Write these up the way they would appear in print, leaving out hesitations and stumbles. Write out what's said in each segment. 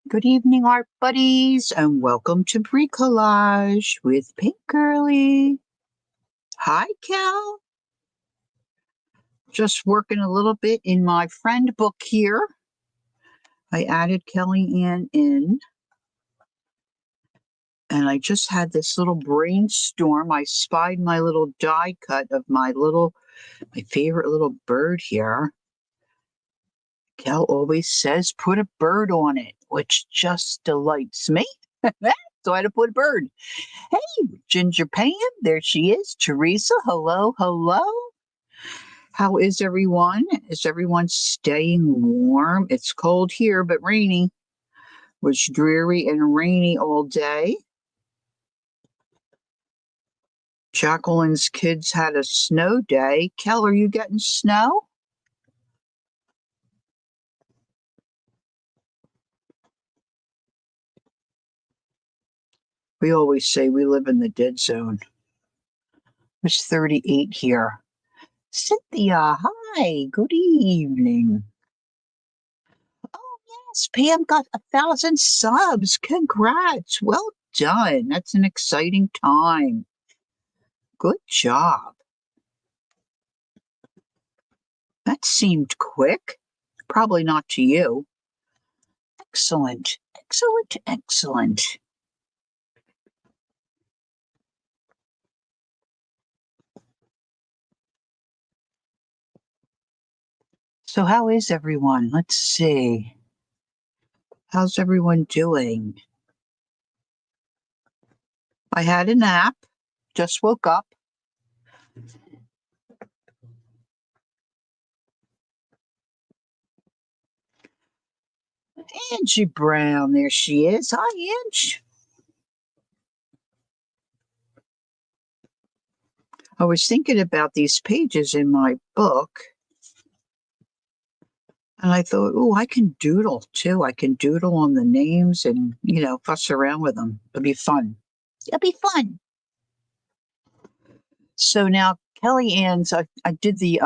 Good evening, art buddies, and welcome to Bricolage with Pink Girly. Hi, Cal. Just working a little bit in my friend book here. I added Kelly Ann in, and I just had this little brainstorm. I spied my little die cut of my favorite little bird here. Cal always says put a bird on it, which just delights me. So I had to put a bird. Hey, Ginger Pam, there she is. Teresa, hello, hello. How is everyone? Is everyone staying warm? It's cold here, but rainy. It was dreary and rainy all day. Jacqueline's kids had a snow day. Kel, are you getting snow? We always say we live in the dead zone. It's 38 here. Cynthia, hi, good evening. Oh, yes, Pam got 1,000 subs. Congrats. Well done. That's an exciting time. Good job. That seemed quick. Probably not to you. Excellent. Excellent. Excellent. So, how is everyone? Let's see. How's everyone doing? I had a nap, just woke up. Angie Brown, there she is. Hi, Ange. I was thinking about these pages in my book, and I thought, oh, I can doodle too. I can doodle on the names and, fuss around with them. It'll be fun. It'll be fun. So now Kelly Ann's, I did the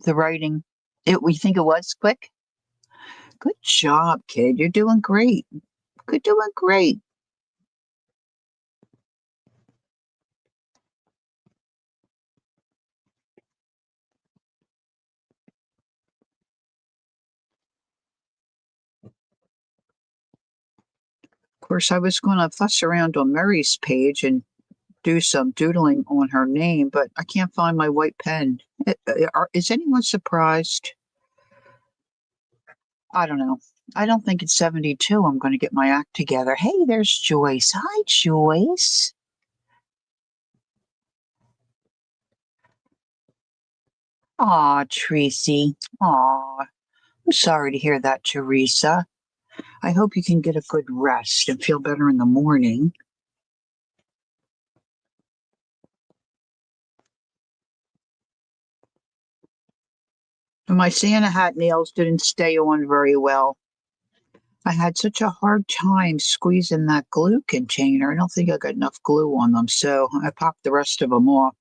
writing. We think it was quick. Good job, kid. You're doing great. Good, doing great. Of course, I was going to fuss around on Mary's page and do some doodling on her name, but I can't find my white pen. Is anyone surprised? I don't know. I don't think it's 72. I'm going to get my act together. Hey, there's Joyce. Hi, Joyce. Aw, Tracy. Aw. I'm sorry to hear that, Teresa. I hope you can get a good rest and feel better in the morning. My Santa hat nails didn't stay on very well. I had such a hard time squeezing that glue container. I don't think I got enough glue on them, so I popped the rest of them off.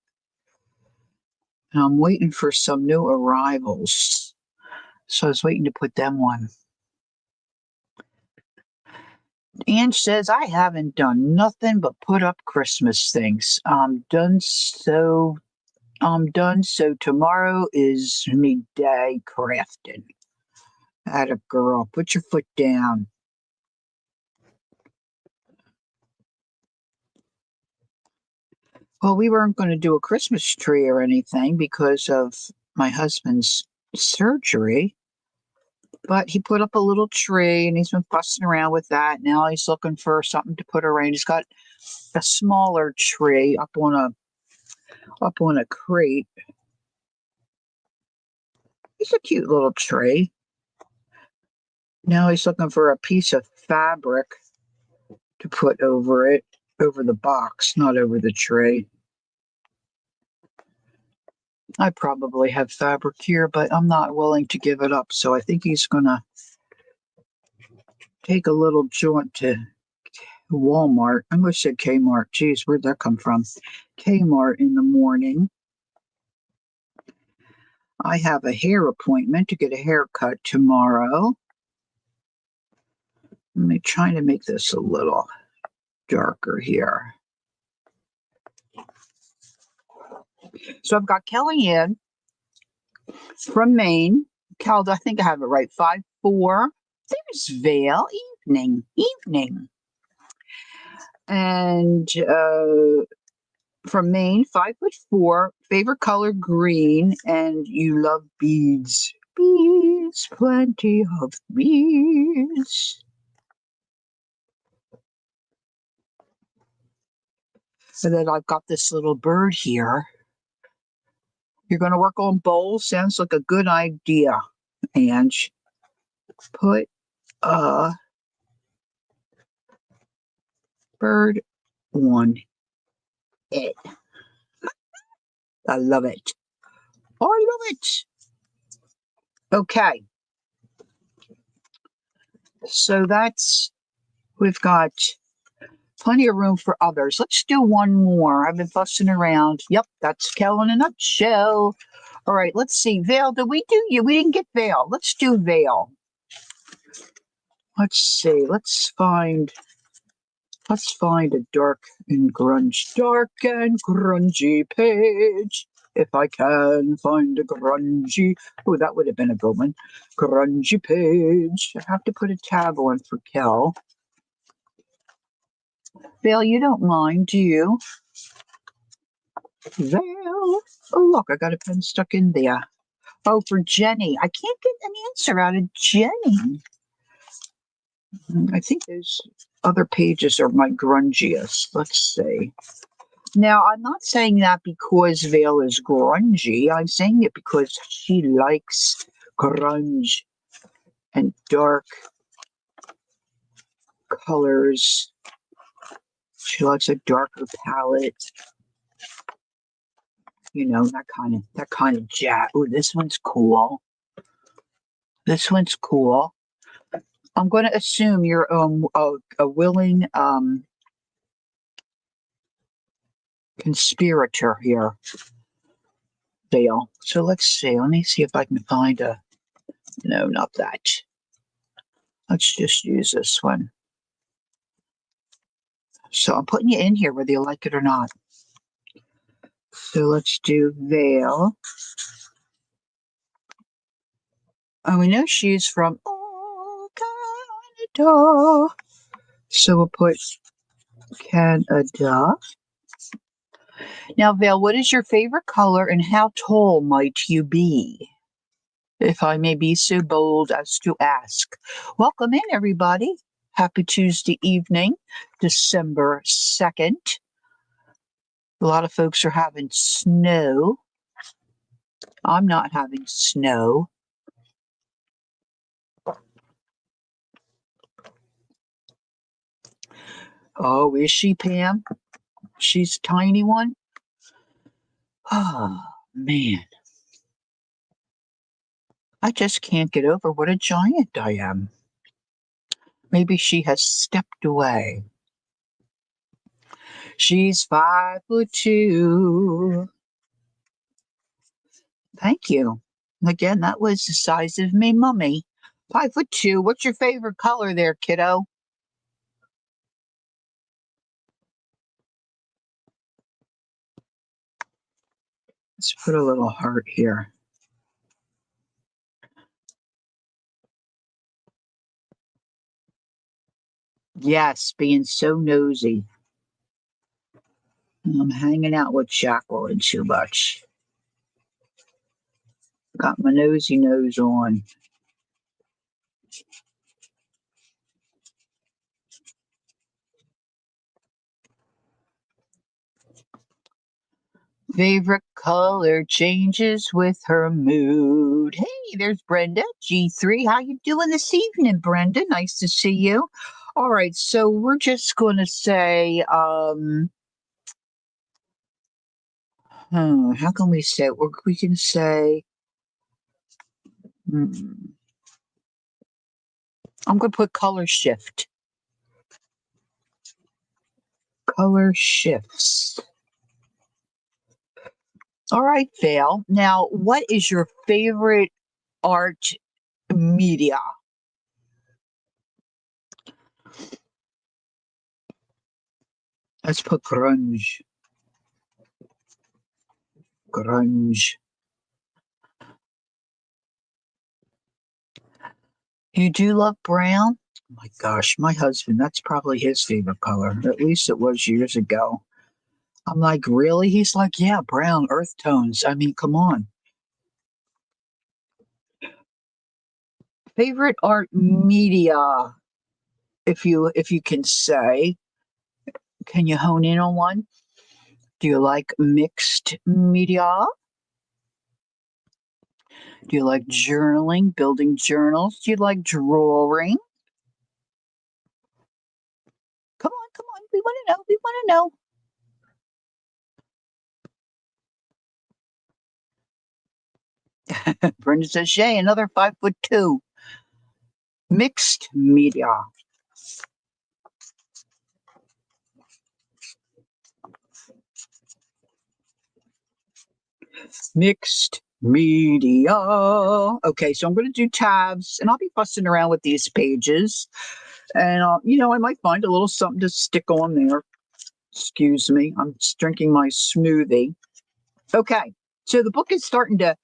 And I'm waiting for some new arrivals. So I was waiting to put them on. Ange says, I haven't done nothing but put up Christmas things. I'm done, so tomorrow is me day crafting. Atta girl, put your foot down. Well, we weren't going to do a Christmas tree or anything because of my husband's surgery, but he put up a little tree and he's been fussing around with that. Now he's looking for something to put around. He's got a smaller tree up on a crate. It's a cute little tree. Now he's looking for a piece of fabric to put over it, over the box, not over the tree. I probably have fabric here, but I'm not willing to give it up. So I think he's going to take a little jaunt to Walmart. I'm going to say Kmart. Geez, where'd that come from? Kmart in the morning. I have a hair appointment to get a haircut tomorrow. I'm trying to make this a little darker here. So I've got Kellyanne from Maine. Cal, I think I have it right. 5'4". There's Vale. Evening. And from Maine, 5'4". Favorite color green, and you love beads. Beads, plenty of beads. And then I've got this little bird here. You're going to work on bowls? Sounds like a good idea, Ange. Put a bird on it. I love it. I love it. Okay. So we've got plenty of room for others. Let's do one more. I've been fussing around. Yep, that's Kel in a nutshell. All right, let's see. Vale, did we do you? We didn't get Vale. Let's do Vale. Let's see. Let's find a dark and grungy page. If I can find a grungy. Oh, that would have been a good one. Grungy page. I have to put a tab on for Kel. Vale, you don't mind, do you? Vale. Oh, look, I got a pen stuck in there. Oh, for Jenny. I can't get an answer out of Jenny. I think those other pages are my grungiest. Let's see. Now, I'm not saying that because Vale is grungy. I'm saying it because she likes grunge and dark colors. She likes a darker palette. You know, that kind of jazz. Ooh, this one's cool. This one's cool. I'm going to assume you're a willing conspirator here, Dale. So let's see. Let me see if I can find a. No, not that. Let's just use this one. So I'm putting you in here whether you like it or not. So let's do Vale. And we know she's from Canada. So we'll put Canada. Now, Vale, what is your favorite color and how tall might you be? If I may be so bold as to ask. Welcome in, everybody. Happy Tuesday evening, December 2nd. A lot of folks are having snow. I'm not having snow. Oh, is she, Pam? She's a tiny one? Oh, man. I just can't get over what a giant I am. Maybe she has stepped away. She's 5'2". Thank you. Again, that was the size of me mummy. 5'2". What's your favorite color there, kiddo? Let's put a little heart here. Yes, being so nosy. I'm hanging out with Jacqueline too much. Got my nosy nose on. Favorite color changes with her mood. Hey, there's Brenda, G3. How you doing this evening, Brenda? Nice to see you. All right, so we're just going to say, how can we say it? We can say, I'm going to put color shift. Color shifts. All right, Vale. Now, what is your favorite art media? Let's put grunge. Grunge. You do love brown? Oh my gosh, my husband, that's probably his favorite color. At least it was years ago. I'm like, really? He's like, yeah, brown, earth tones. I mean, come on. Favorite art media, if you can say. Can you hone in on one? Do you like mixed media? Do you like journaling, building journals? Do you like drawing? Come on, come on. We want to know. We want to know. Brenda says, Shay, another 5'2". Mixed media. Mixed media. Okay, so I'm going to do tabs and I'll be fussing around with these pages. And, I might find a little something to stick on there. Excuse me, I'm drinking my smoothie. Okay, so the book is starting to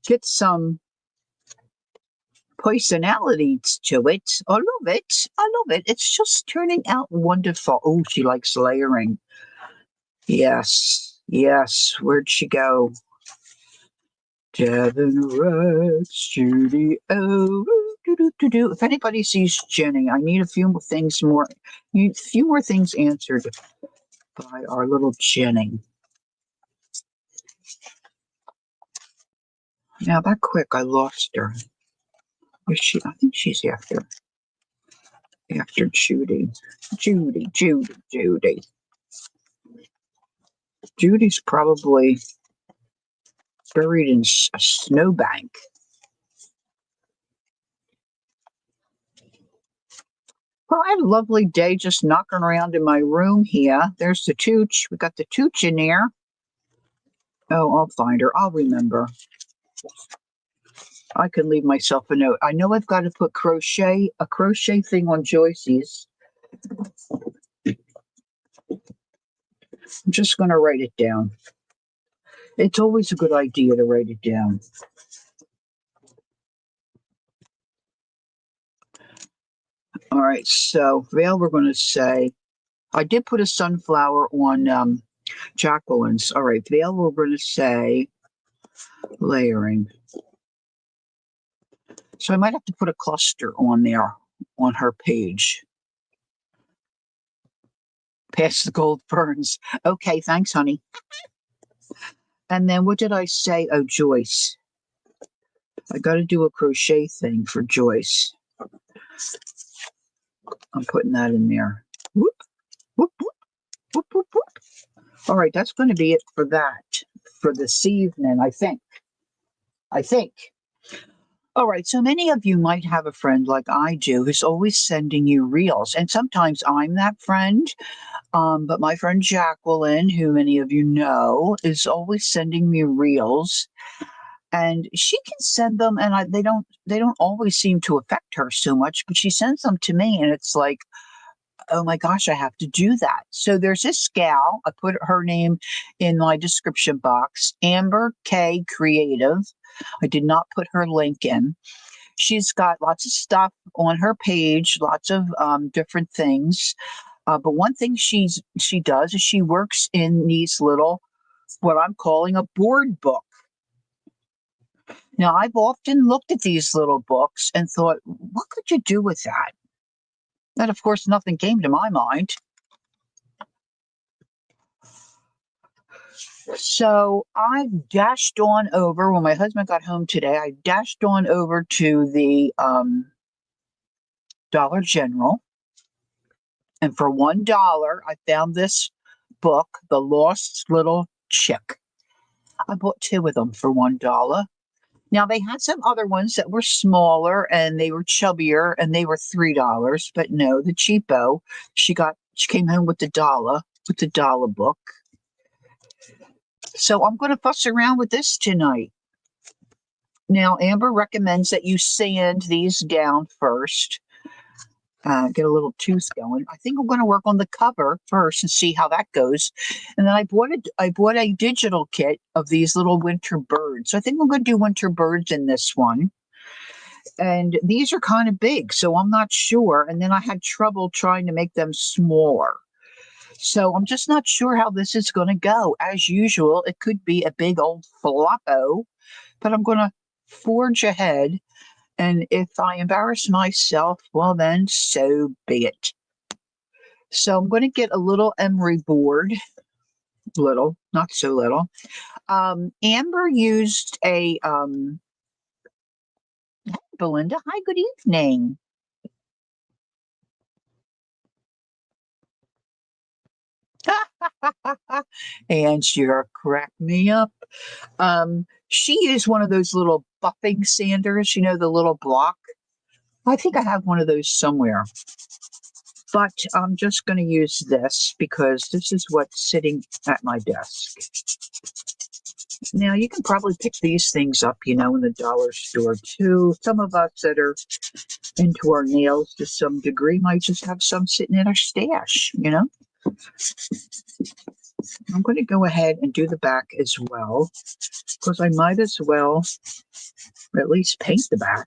get some personalities to it. I love it. I love it. It's just turning out wonderful. Oh, she likes layering. Yes, yes. Where'd she go? Devin Rex Studio. Do. If anybody sees Jenny, I need a few more things answered by our little Jenny. Now that quick, I lost her. Is she? I think she's after Judy. Judy. Judy's probably buried in a snowbank. Well, I had a lovely day just knocking around in my room here. There's the Tooch. We got the Tooch in there. Oh, I'll find her. I'll remember. I can leave myself a note. I know I've got to put a crochet thing on Joyce's. I'm just going to write it down. It's always a good idea to write it down. All right, so Vale, we're going to say, I did put a sunflower on Jacqueline's. All right, Vale, we're going to say layering. So I might have to put a cluster on there on her page. Past the gold ferns. Okay, thanks, honey. And then what did I say? Oh, Joyce. I got to do a crochet thing for Joyce. I'm putting that in there. Whoop, whoop, whoop, whoop, whoop, whoop. All right, that's going to be it for that for this evening, I think. All right, so many of you might have a friend like I do who's always sending you reels, and sometimes I'm that friend. But my friend Jacqueline, who many of you know, is always sending me reels, and she can send them, and they don't always seem to affect her so much, but she sends them to me, and it's like, oh my gosh, I have to do that. So there's this gal. I put her name in my description box, AmberKCreative. I did not put her link in. She's got lots of stuff on her page, lots of different things. But one thing she does is she works in these little, what I'm calling a board book. Now, I've often looked at these little books and thought, what could you do with that? And of course, nothing came to my mind. So I dashed on over, when my husband got home today, I dashed on over to the Dollar General. And for $1, I found this book, The Lost Little Chick. I bought 2 of them for $1. Now, they had some other ones that were smaller and they were chubbier and they were $3. But no, the cheapo, she came home with the dollar book. So I'm going to fuss around with this tonight. Now, Amber recommends that you sand these down first. get a little tooth going. I think I'm going to work on the cover first and see how that goes. And then I bought a digital kit of these little winter birds. So I think I'm going to do winter birds in this one. And these are kind of big, so I'm not sure. And then I had trouble trying to make them smaller. So I'm just not sure how this is going to go. As usual, it could be a big old floppo, but I'm going to forge ahead. And if I embarrass myself, well, then so be it. So I'm going to get a little emery board. Little, not so little. Amber used a, Belinda, hi, good evening. And you're crack me up. She used one of those little buffing sanders, the little block. I think I have one of those somewhere. But I'm just going to use this because this is what's sitting at my desk. Now, you can probably pick these things up, in the dollar store too. Some of us that are into our nails to some degree might just have some sitting in our stash, I'm going to go ahead and do the back as well because I might as well at least paint the back.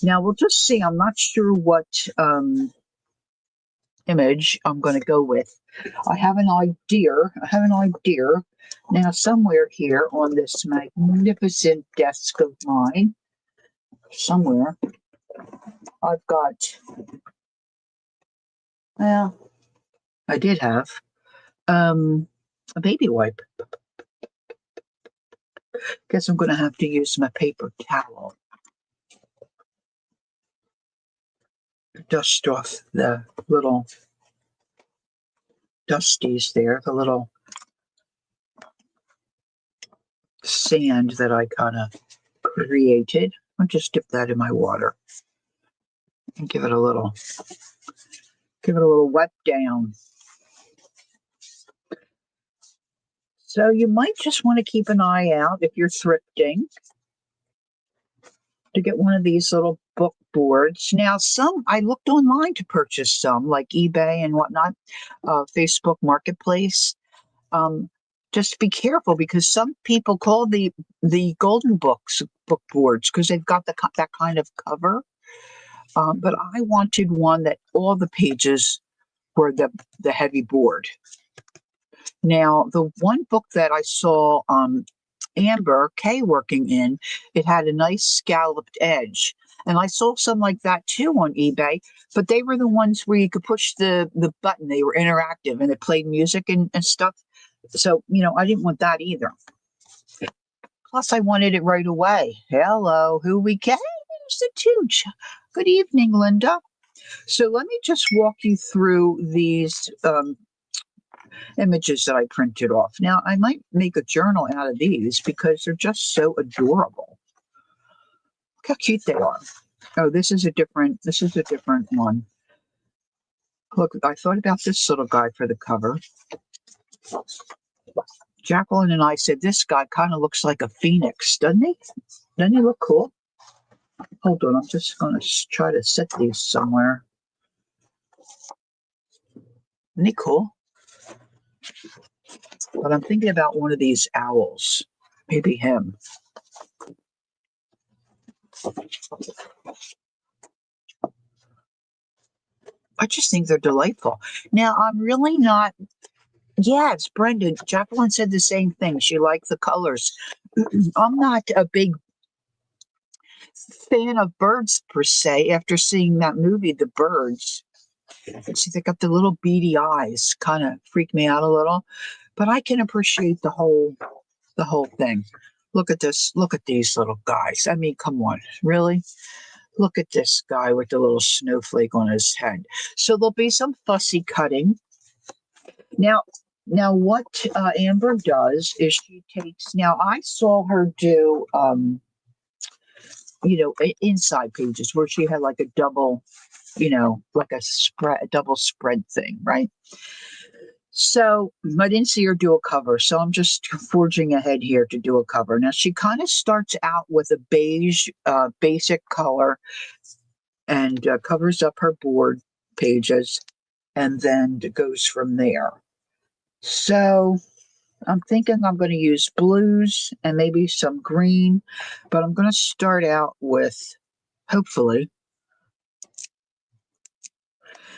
Now, we'll just see. I'm not sure what image I'm going to go with. I have an idea. Now, somewhere here on this magnificent desk of mine, somewhere, I've got, well, I did have a baby wipe. Guess I'm going to have to use my paper towel to dust off the little dusties there, the little sand that I kind of created. I'll just dip that in my water and give it a little wet down. So you might just want to keep an eye out if you're thrifting to get one of these little book boards. Now, I looked online to purchase some, like eBay and whatnot, Facebook Marketplace. Just be careful because some people call the golden book boards because they've got that kind of cover. But I wanted one that all the pages were the heavy board. Now, the one book that I saw Amber K working in, it had a nice scalloped edge. And I saw some like that too on eBay, but they were the ones where you could push the button. They were interactive and it played music and stuff. So, I didn't want that either. Plus, I wanted it right away. Hello, who we can? There's the Tooch. Good evening, Linda. So let me just walk you through these images that I printed off. Now, I might make a journal out of these because they're just so adorable. Look how cute they are. Oh, this is a different one. Look, I thought about this little guy for the cover. Jacqueline and I said this guy kind of looks like a phoenix, doesn't he? Doesn't he look cool? Hold on, I'm just going to try to set these somewhere. Isn't he cool? But I'm thinking about one of these owls. Maybe him. I just think they're delightful. Now, I'm really not. Yeah, it's Brendan. Jacqueline said the same thing. She liked the colors. I'm not a big fan of birds per se after seeing that movie, The Birds. See, they got the little beady eyes, kind of freak me out a little. But I can appreciate the whole thing. Look at this. Look at these little guys. I mean, come on. Really? Look at this guy with the little snowflake on his head. So there'll be some fussy cutting. Now what Amber does is she takes, now I saw her do, inside pages where she had like a double, like a double spread thing, right? So I didn't see her do a cover, so I'm just forging ahead here to do a cover. Now she kind of starts out with a beige basic color and covers up her board pages, and then it goes from there. So I'm thinking I'm going to use blues and maybe some green, but I'm going to start out with, hopefully,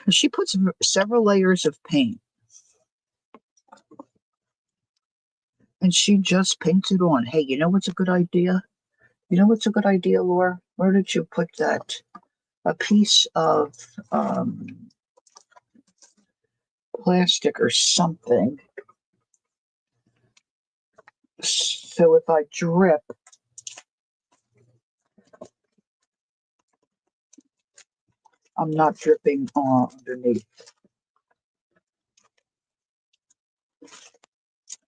she puts several layers of paint, and she just paints it on. Hey, you know what's a good idea? You know what's a good idea, Laura? Where did you put that? A piece of plastic or something. So if I drip, I'm not dripping on underneath.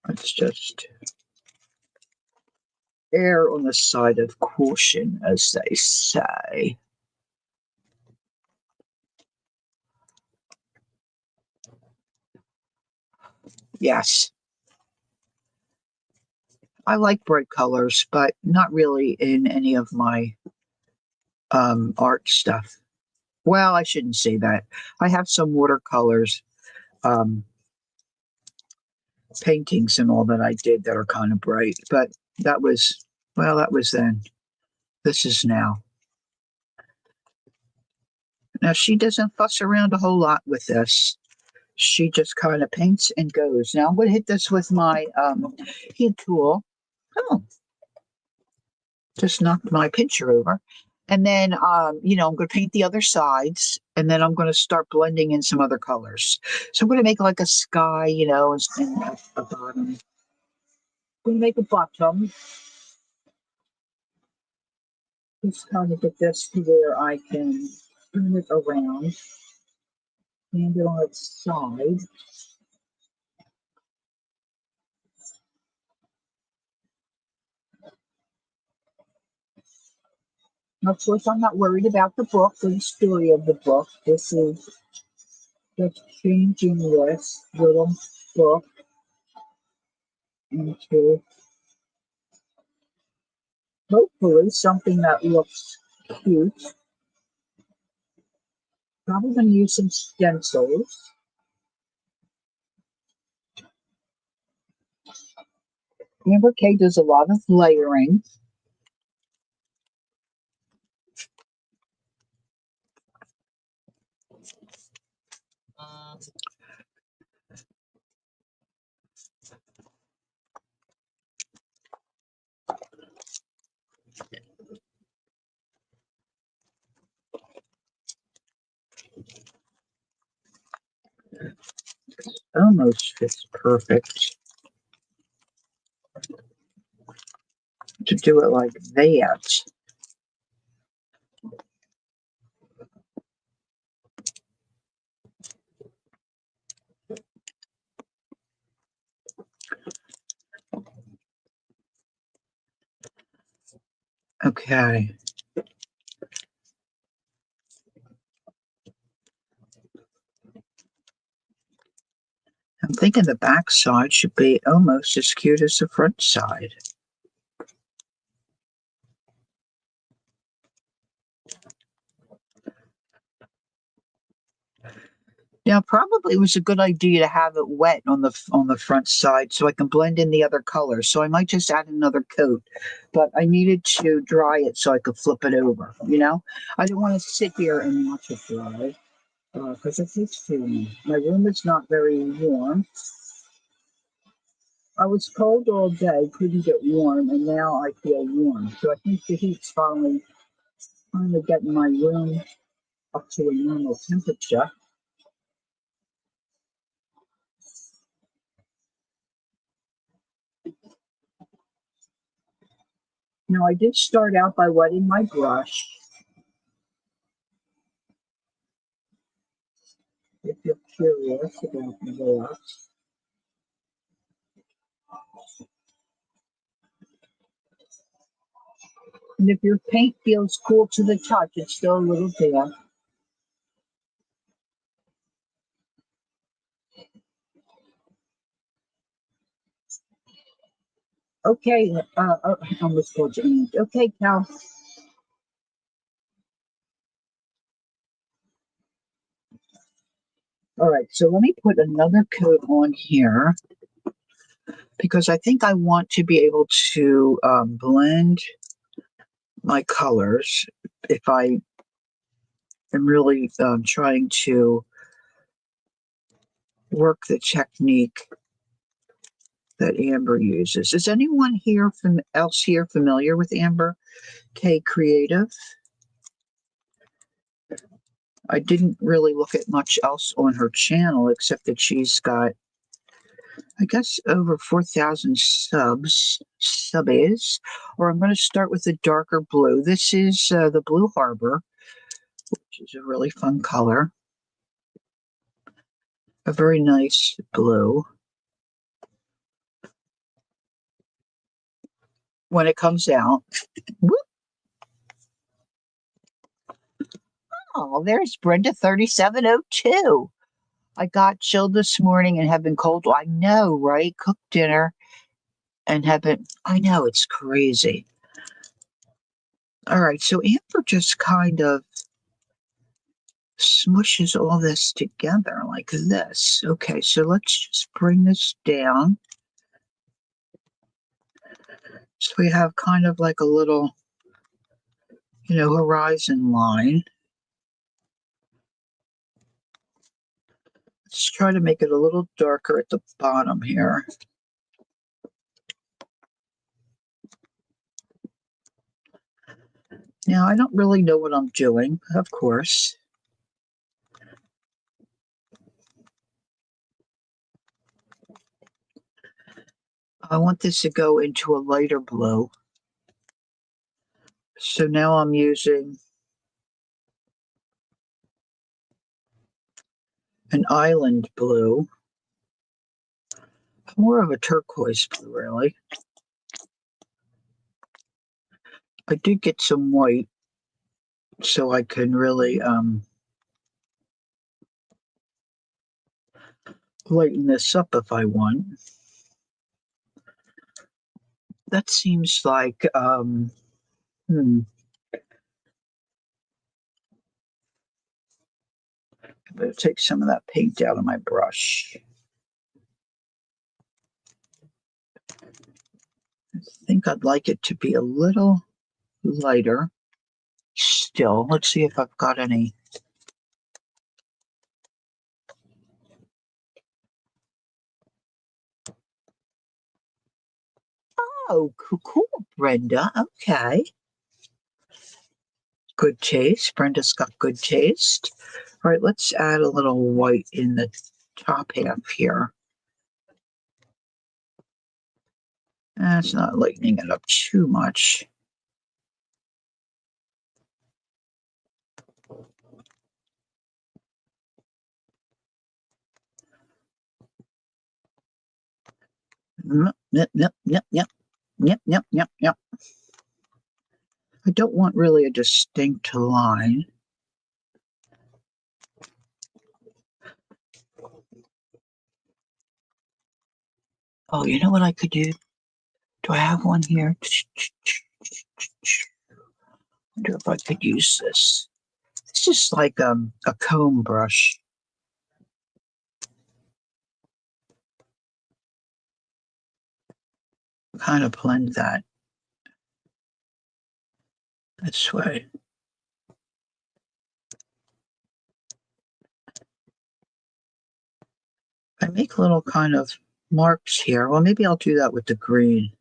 It's just err on the side of caution, as they say. Yes, I like bright colors, but not really in any of my art stuff. Well, I shouldn't say that. I have some watercolors, um, paintings and all that I did that are kind of bright, but that was, well, that was then. This is now. Now, she doesn't fuss around a whole lot with this. She just kind of paints and goes. Now, I'm going to hit this with my heat tool. Oh, just knocked my pincher over. And then, I'm going to paint the other sides, and then I'm going to start blending in some other colors. So I'm going to make like a sky, and a bottom. I'm going to make a bottom. Just kind of get this to where I can turn it around, stand it on its side. Of course, I'm not worried about the book or the story of the book. This is just changing this little book into hopefully something that looks cute. Probably going to use some stencils. AmberK does a lot of layering. Almost fits perfect to do it like that. Okay. I'm thinking the back side should be almost as cute as the front side. Now, probably it was a good idea to have it wet on the front side so I can blend in the other colors. So I might just add another coat, but I needed to dry it so I could flip it over. I don't want to sit here and watch it dry because it takes too long. My room is not very warm. I was cold all day, couldn't get warm, and now I feel warm. So I think the heat's finally getting my room up to a normal temperature. Now, I did start out by wetting my brush. If you're curious about that. And if your paint feels cool to the touch, it's still a little damp. Okay, I almost called you Aunt. Okay, Cal. All right, so let me put another coat on here because I think I want to be able to blend my colors if I am really trying to work the technique that Amber uses. Is anyone here else here familiar with Amber K Creative? I didn't really look at much else on her channel except that she's got, I guess, over 4,000 subbies. Or I'm going to start with the darker blue. This is the Blue Harbor, which is a really fun color. A very nice blue. When it comes out, whoop. Oh, there's Brenda 3702. I got chilled this morning and have been cold. I know, right? Cooked dinner and have been, I know, it's crazy. All right, so Amber just kind of smushes all this together like this. Okay, so let's just bring this down. So we have kind of like a little, horizon line. Let's try to make it a little darker at the bottom here. Now, I don't really know what I'm doing, of course. I want this to go into a lighter blue. So now I'm using an island blue, more of a turquoise blue, really. I did get some white so I can really lighten this up if I want. That seems like, I'm going to take some of that paint out of my brush. I think I'd like it to be a little lighter still. Let's see if I've got any. Oh, cool, Brenda. Okay. Good taste. Brenda's got good taste. All right, let's add a little white in the top half here. That's not lightening it up too much. Yep, yep, yep, yep, yep, yep, yep, yep. I don't want really a distinct line. Oh, you know what I could do? Do I have one here? I wonder if I could use this. It's just like a comb brush. Kind of blend that this way. I make little kind of marks here. Well, maybe I'll do that with the green.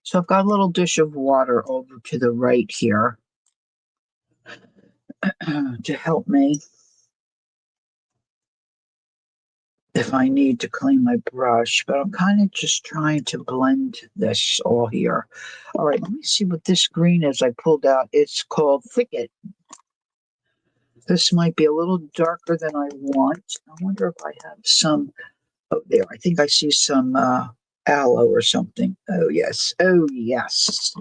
So I've got a little dish of water over to the right here to help me if I need to clean my brush, but I'm kind of just trying to blend this all here. All right, let me see what this green is I pulled out. It's called Thicket. This might be a little darker than I want. I wonder if I have some. Oh, there. I think I see some aloe or something. Oh, yes. Oh, yes.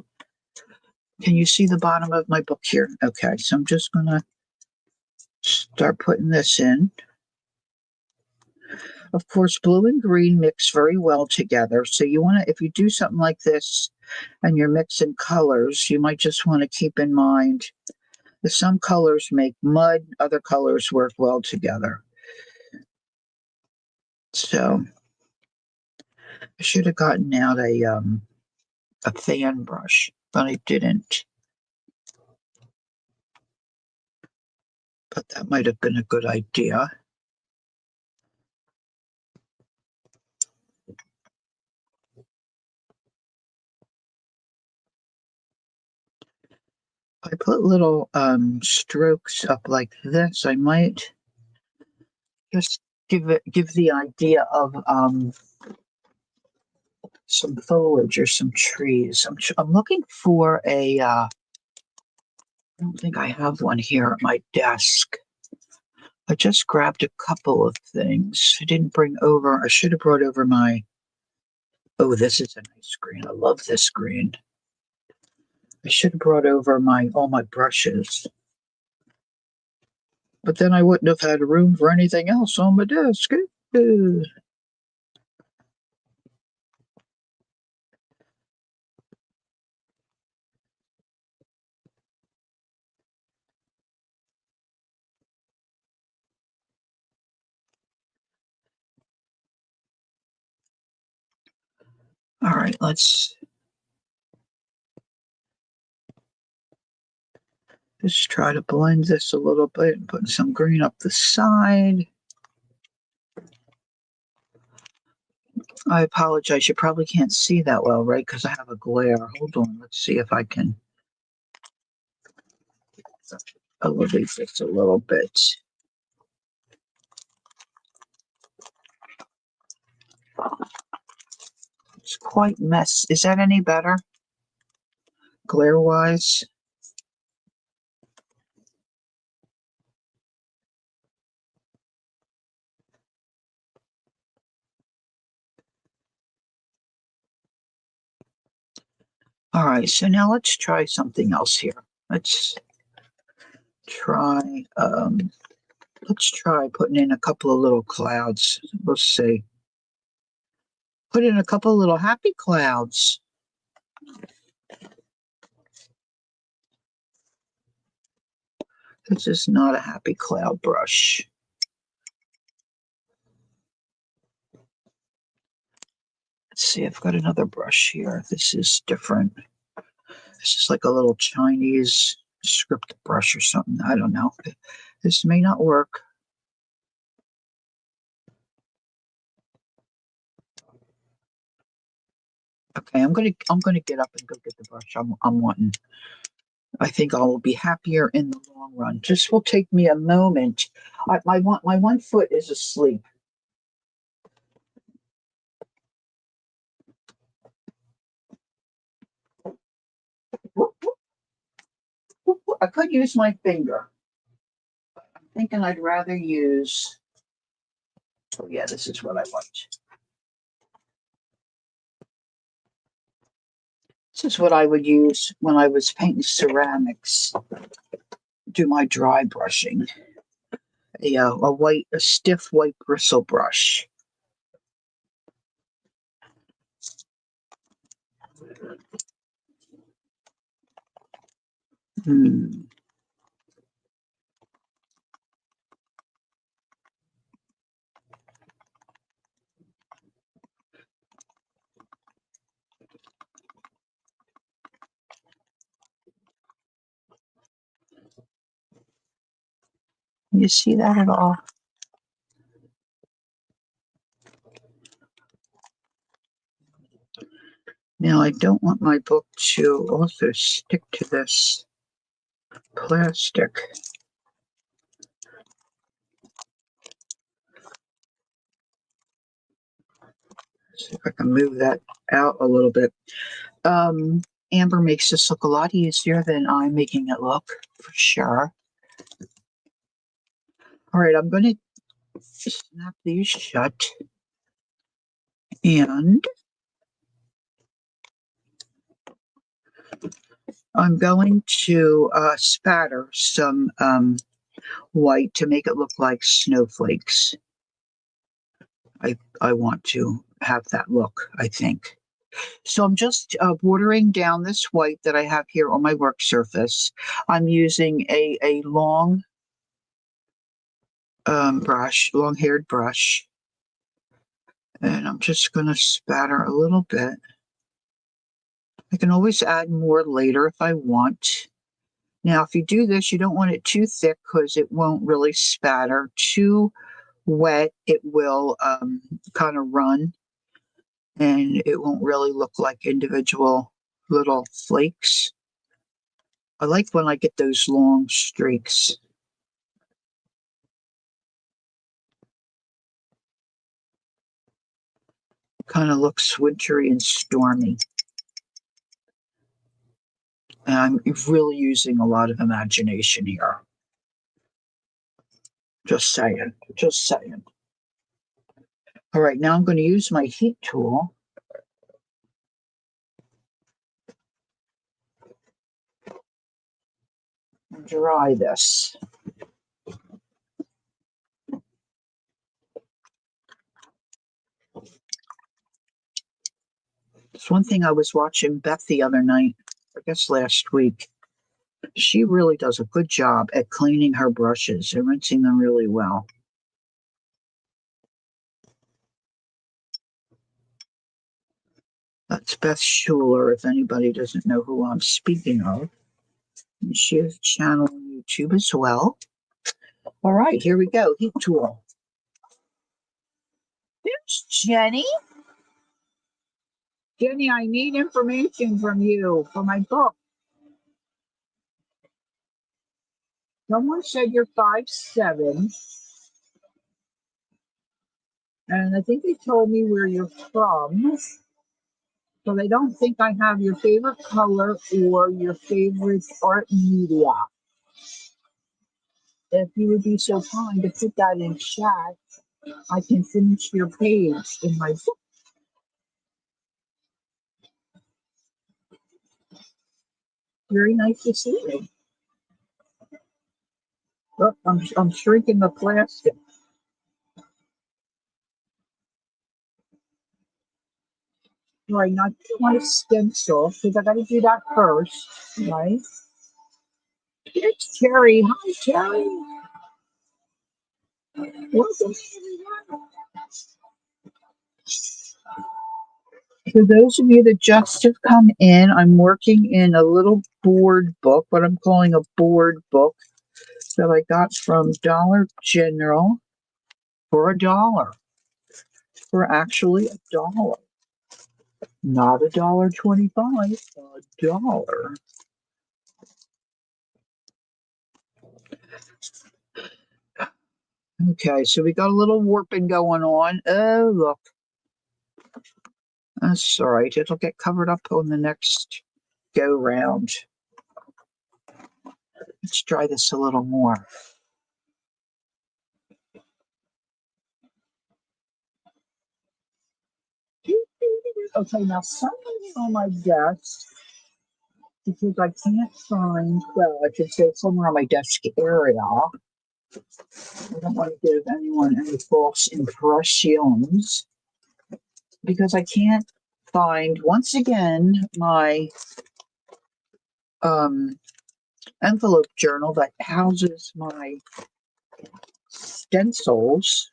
Can you see the bottom of my book here? Okay, so I'm just going to start putting this in. Of course, blue and green mix very well together. So you want to, if you do something like this and you're mixing colors, you might just want to keep in mind that some colors make mud, other colors work well together. So I should have gotten out a fan brush, but I didn't. But that might have been a good idea. I put little strokes up like this. I might just give the idea of some foliage or some trees. I'm looking for a. I don't think I have one here at my desk. I just grabbed a couple of things. I didn't bring over. I should have brought over my. Oh, this is a nice green. I love this green. I should have brought over all my brushes. But then I wouldn't have had room for anything else on my desk. All right, let's just try to blend this a little bit and put some green up the side. I apologize. You probably can't see that well, right? Because I have a glare. Hold on. Let's see if I can elevate this a little bit. It's quite mess. Is that any better? Glare-wise? All right, so now let's try something else here. Let's try putting in a couple of little clouds. Let's see. Put in a couple of little happy clouds. This is not a happy cloud brush. Let's see, I've got another brush here. This is different. This is like a little Chinese script brush or something. I don't know. This may not work. Okay, I'm gonna get up and go get the brush I'm wanting. I think I will be happier in the long run. Just will take me a moment. My one foot is asleep. I could use my finger. I'm thinking I'd rather use. Oh yeah, this is what I want. This is what I would use when I was painting ceramics. Do my dry brushing. A stiff white bristle brush. Hmm. You see that at all? Now I don't want my book to also stick to this plastic. See if I can move that out a little bit. Amber makes this look a lot easier than I'm making it look, for sure. All right, I'm going to snap these shut. And I'm going to spatter some white to make it look like snowflakes. I want to have that look, I think. So I'm just watering down this white that I have here on my work surface. I'm using a long brush, long-haired brush, and I'm just going to spatter a little bit. I can always add more later if I want. Now, if you do this, you don't want it too thick because it won't really spatter. Too wet, it will kind of run, and it won't really look like individual little flakes. I like when I get those long streaks. Kind of looks wintry and stormy. And I'm really using a lot of imagination here. Just saying. Just saying. All right, now I'm going to use my heat tool. And dry this. It's one thing I was watching Beth the other night, I guess last week. She really does a good job at cleaning her brushes and rinsing them really well. That's Beth Schuler, if anybody doesn't know who I'm speaking of. And she has a channel on YouTube as well. All right, here we go. Heat tool. There's Jenny. Jenny, I need information from you for my book. Someone said you're 5'7", and I think they told me where you're from. So they don't think I have your favorite color or your favorite art media. If you would be so kind to put that in chat, I can finish your page in my book. Very nice to see you. Look, I'm shrinking the plastic. Right, not too much stencil, because I got to do that first, right? Here's Terry. Hi, Terry. Welcome, everyone. For those of you that just have come in, I'm working in a little board book, what I'm calling a board book, that I got from Dollar General for $1. For actually $1. Not $1.25, $1. Okay, so we got a little warping going on. Oh, look. That's all right. It'll get covered up on the next go round. Let's try this a little more. Okay, now something on my desk, because I can't find, well, I should say somewhere on my desk area. I don't want to give anyone any false impressions, because I can't find, once again, my envelope journal that houses my stencils,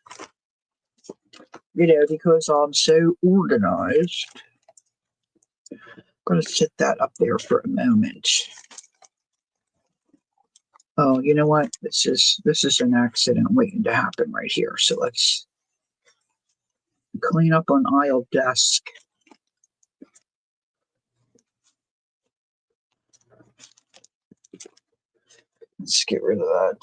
because I'm so organized. I'm going to sit that up there for a moment. Oh, you know what? This is an accident waiting to happen right here. So let's clean up on aisle desk. Let's get rid of that.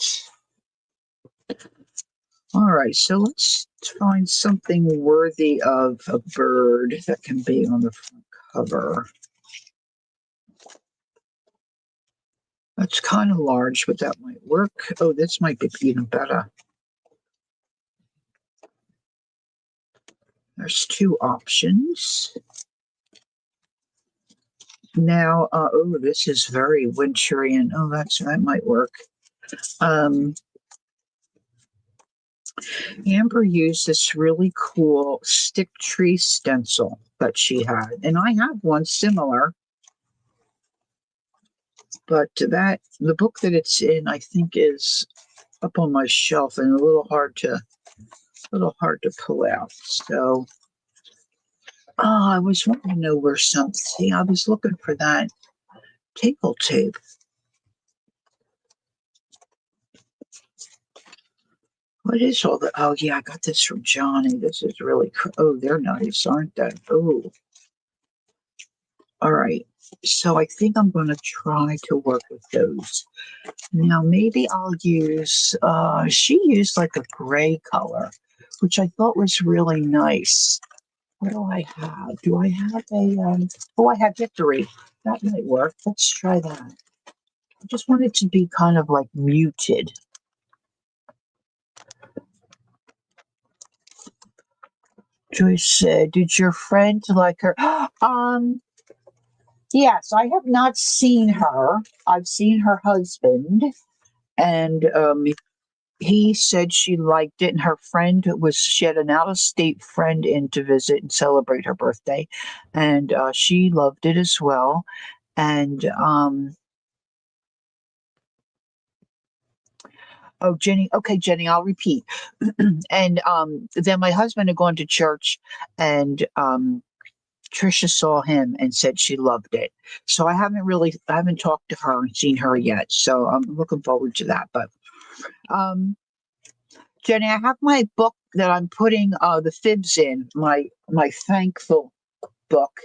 All right, so let's find something worthy of a bird that can be on the front cover. That's kind of large, but that might work. Oh, this might be even better. There's two options. Now, oh, this is very wintry, and oh, that might work. Amber used this really cool stick tree stencil that she had, and I have one similar, but the book that it's in, I think, is up on my shelf and a little hard to pull out. So, I was wanting to know where something. See, I was looking for that table tape. What is all the? Oh yeah, I got this from Johnny. This is really. Oh, they're nice, aren't they? Oh, all right. So I think I'm going to try to work with those. Now maybe I'll use. She used like a gray color, which I thought was really nice. What do I have? Do I have a? Oh, I have Victory. That might work. Let's try that. I just want it to be kind of like muted. Joyce said, "Did your friend like her?" Yes, I have not seen her. I've seen her husband, and he said she liked it. And her friend she had an out of state friend in to visit and celebrate her birthday, and she loved it as well. And oh, Jenny. Okay, Jenny, I'll repeat. And then my husband had gone to church, and Trisha saw him and said she loved it. So I haven't talked to her and seen her yet. So I'm looking forward to that. But um, Jenny, I have my book that I'm putting the fibs in, my thankful book,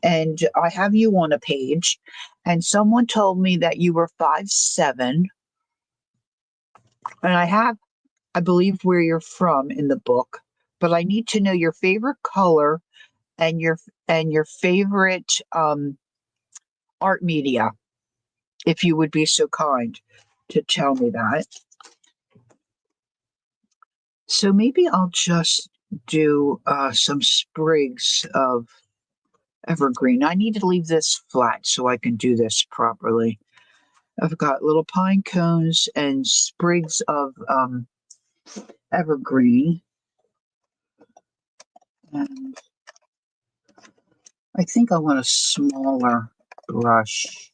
and I have you on a page. And someone told me that you were 5'7", and I believe where you're from in the book, but I need to know your favorite color and your favorite art media, if you would be so kind to tell me that. So maybe I'll just do some sprigs of evergreen. I need to leave this flat so I can do this properly. I've got little pine cones and sprigs of evergreen. And I think I want a smaller brush.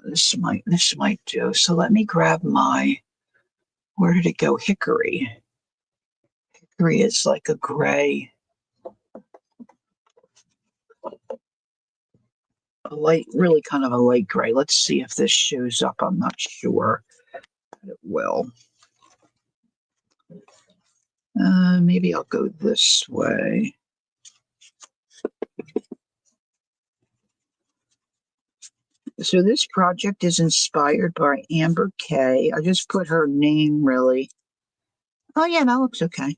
This might do. So let me grab where did it go? Hickory. Hickory is like a gray, really kind of a light gray. Let's see if this shows up. I'm not sure it will. Maybe I'll go this way. So this project is inspired by Amber K. I just put her name really. Oh yeah, that looks okay.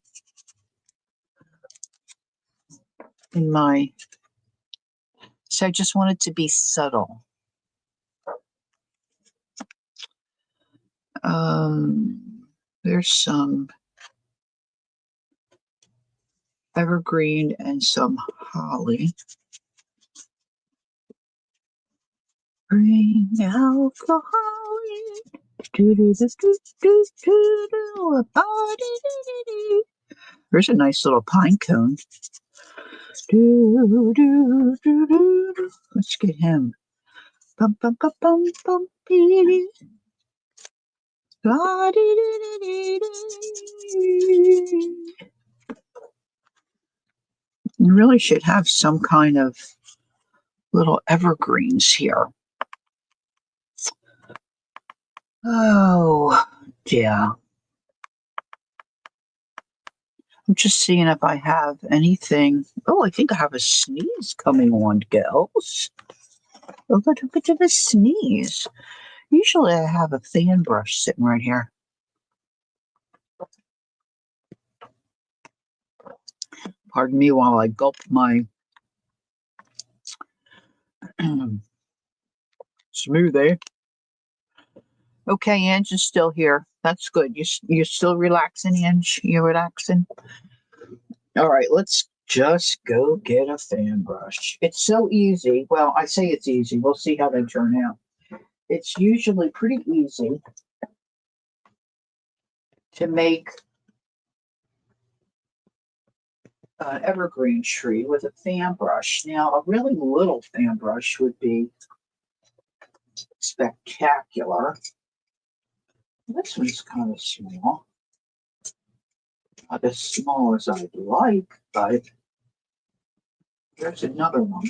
So I just want it to be subtle. There's some evergreen and some holly. Bring out the holly. There's a nice little pine cone. Let's get him. Bum, bum, bum, bum, bum, You really should have some kind of little evergreens here. Oh, yeah. I'm just seeing if I have anything. Oh, I think I have a sneeze coming on, girls. A little bit of a sneeze. Usually I have a fan brush sitting right here. Pardon me while I gulp my smoothie. Okay, Ange is still here. That's good. You're still relaxing, Ange? You're relaxing? All right, let's just go get a fan brush. It's so easy. Well, I say it's easy. We'll see how they turn out. It's usually pretty easy. to make an evergreen tree with a fan brush. Now, a really little fan brush would be spectacular. This one's kind of small. Not as small as I'd like, but there's another one.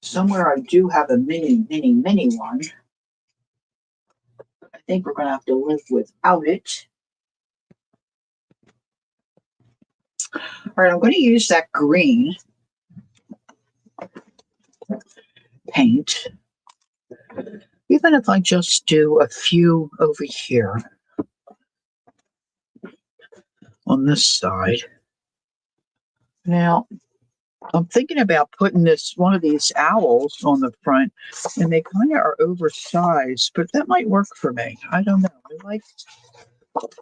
Somewhere I do have a mini one. I think we're going to have to live without it. All right, I'm going to use that green paint, even if I just do a few over here on this side. Now, I'm thinking about putting one of these owls on the front, and they kind of are oversized, but that might work for me. I don't know. I like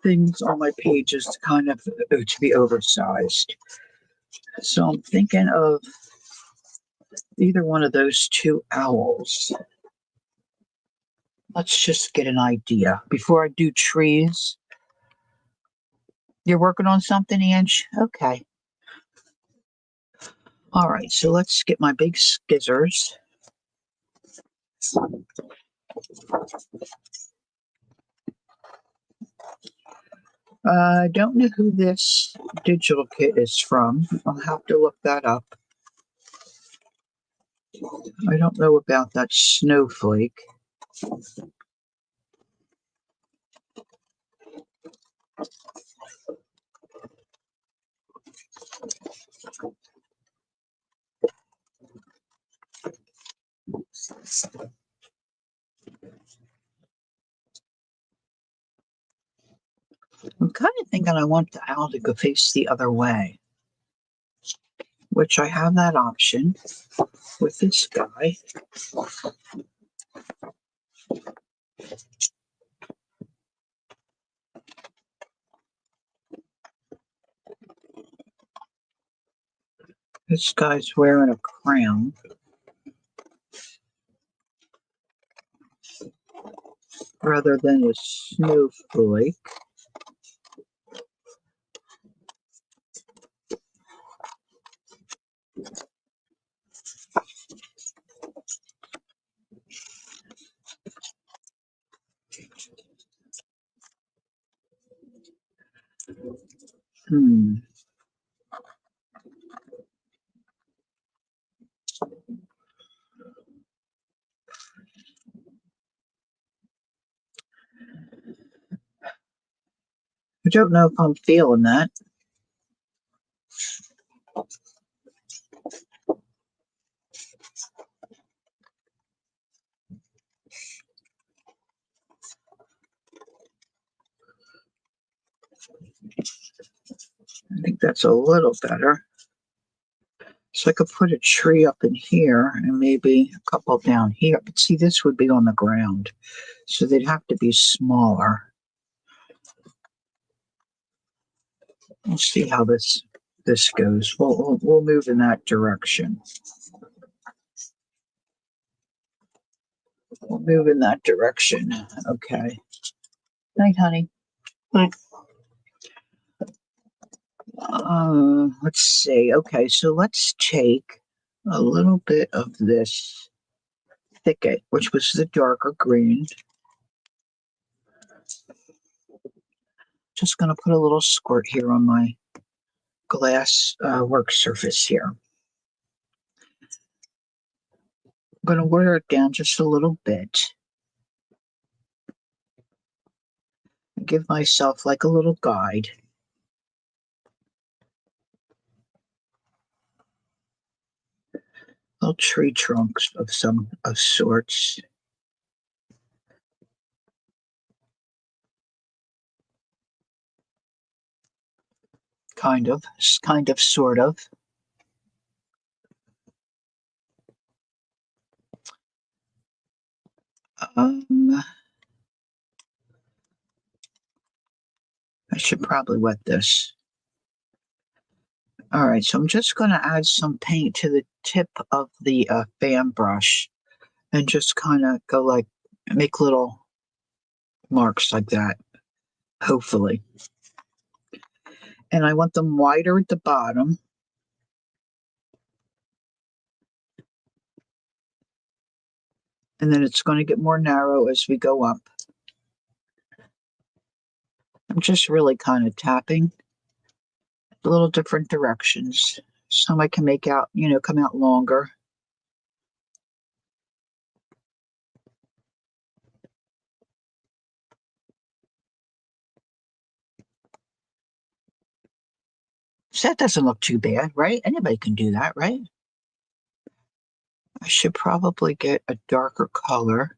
things on my pages to kind of to be oversized. So I'm thinking of either one of those two owls. Let's just get an idea before I do trees. You're working on something, Ange? Okay. All right, so let's get my big scissors. I don't know who this digital kit is from. I'll have to look that up. I don't know about that snowflake. I'm kind of thinking I want the owl to go face the other way, which I have that option with this guy. This guy's wearing a crown. Rather than a snowflake. I don't know if I'm feeling that. I think that's a little better. So I could put a tree up in here and maybe a couple down here. But see, this would be on the ground, so they'd have to be smaller. We'll see how this goes. We'll move in that direction. We'll move in that direction. Okay. Night, honey. Night. Let's see. Okay, so let's take a little bit of this thicket, which was the darker green. Just going to put a little squirt here on my glass work surface here. I'm going to water it down just a little bit. Give myself like a little guide. Little tree trunks of sorts. Kind of, sort of. I should probably wet this. All right, so I'm just going to add some paint to the tip of the fan brush and just kind of go like, make little marks like that, hopefully. And I want them wider at the bottom. And then it's going to get more narrow as we go up. I'm just really kind of tapping a little different directions. Some I can make out, come out longer. So that doesn't look too bad, right? Anybody can do that, right? I should probably get a darker color.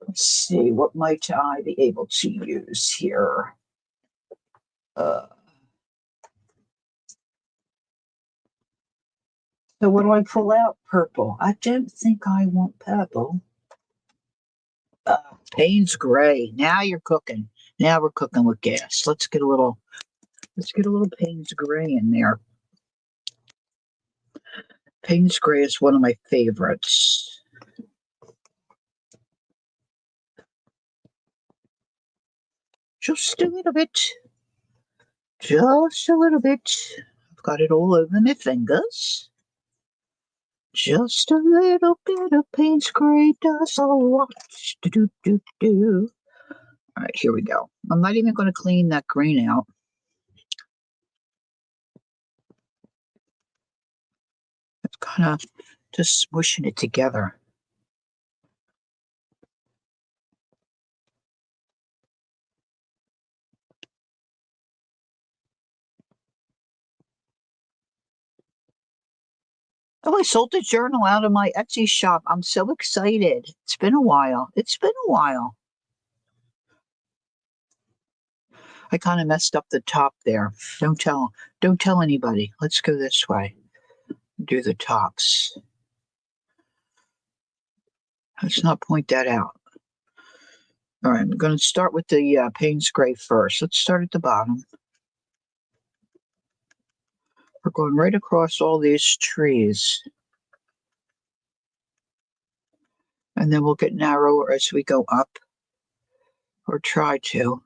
Let's see, what might I be able to use here? So what do I pull out? Purple. I don't think I want purple. Payne's gray. Now you're cooking. Now we're cooking with gas. Let's get a little Payne's gray in there. Payne's gray is one of my favorites. Just a little bit. Just a little bit. I've got it all over my fingers. Just a little bit of Payne's gray does a lot. Do. All right, here we go. I'm not even going to clean that green out. It's kind of just smushing it together. Oh, I sold the journal out of my Etsy shop. I'm so excited. It's been a while. I kind of messed up the top there. Don't tell anybody. Let's go this way. Do the tops. Let's not point that out. All right, I'm going to start with the Payne's Gray first. Let's start at the bottom. We're going right across all these trees. And then we'll get narrower as we go up, or try to.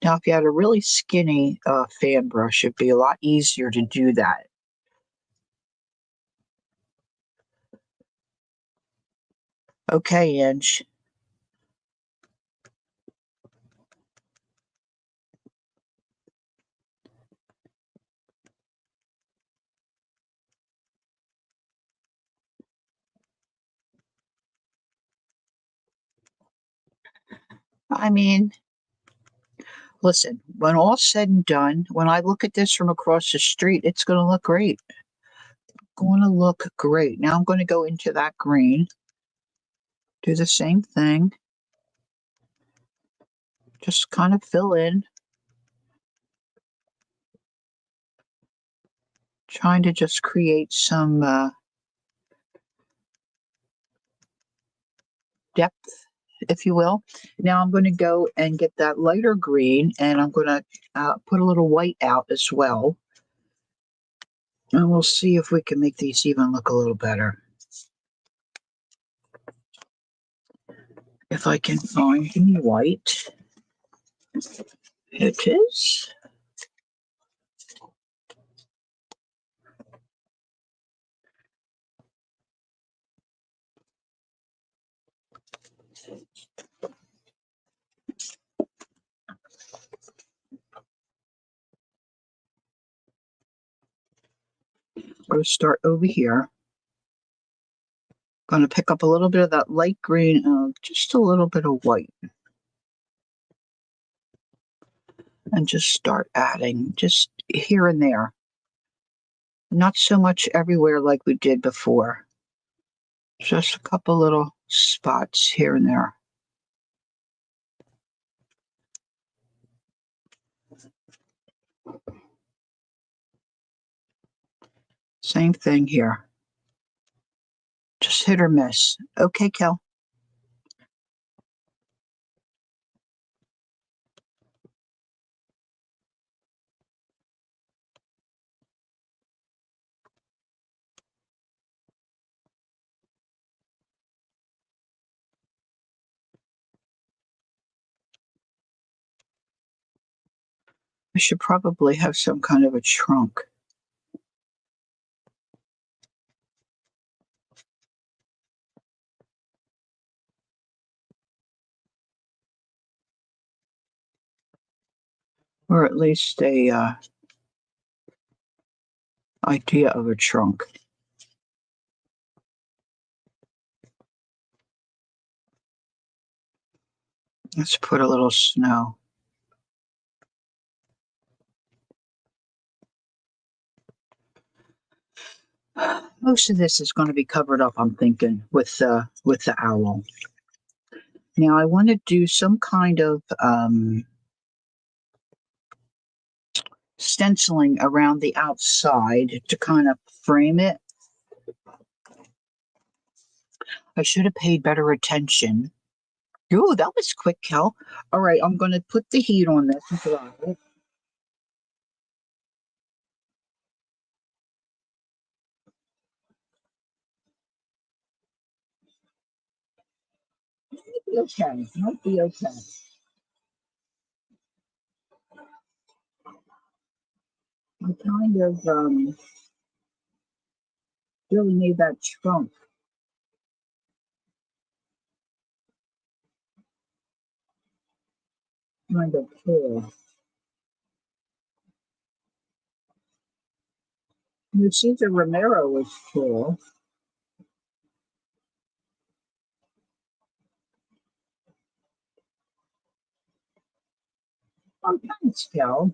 Now, if you had a really skinny fan brush, it'd be a lot easier to do that. Okay, Inge. I mean, listen, when all's said and done, when I look at this from across the street, it's going to look great. Going to look great. Now I'm going to go into that green. Do the same thing. Just kind of fill in. Trying to just create some depth, if you will. Now I'm going to go and get that lighter green, and I'm going to put a little white out as well. And we'll see if we can make these even look a little better. If I can find any white. It is. Going to start over here. Going to pick up a little bit of that light green and just a little bit of white. And just start adding just here and there. Not so much everywhere like we did before. Just a couple little spots here and there. Same thing here. Just hit or miss. Okay, Kel. I should probably have some kind of a trunk. Or at least a idea of a trunk. Let's put a little snow. Most of this is going to be covered up, I'm thinking, with the owl. Now I want to do some kind of stenciling around the outside to kind of frame it. I should have paid better attention. Ooh, that was quick, Kel. All right, I'm going to put the heat on this and dry it. Okay, might be okay. I kind of really need that trunk kind of full. You see, the Romero is full. Oh, thanks, Kel.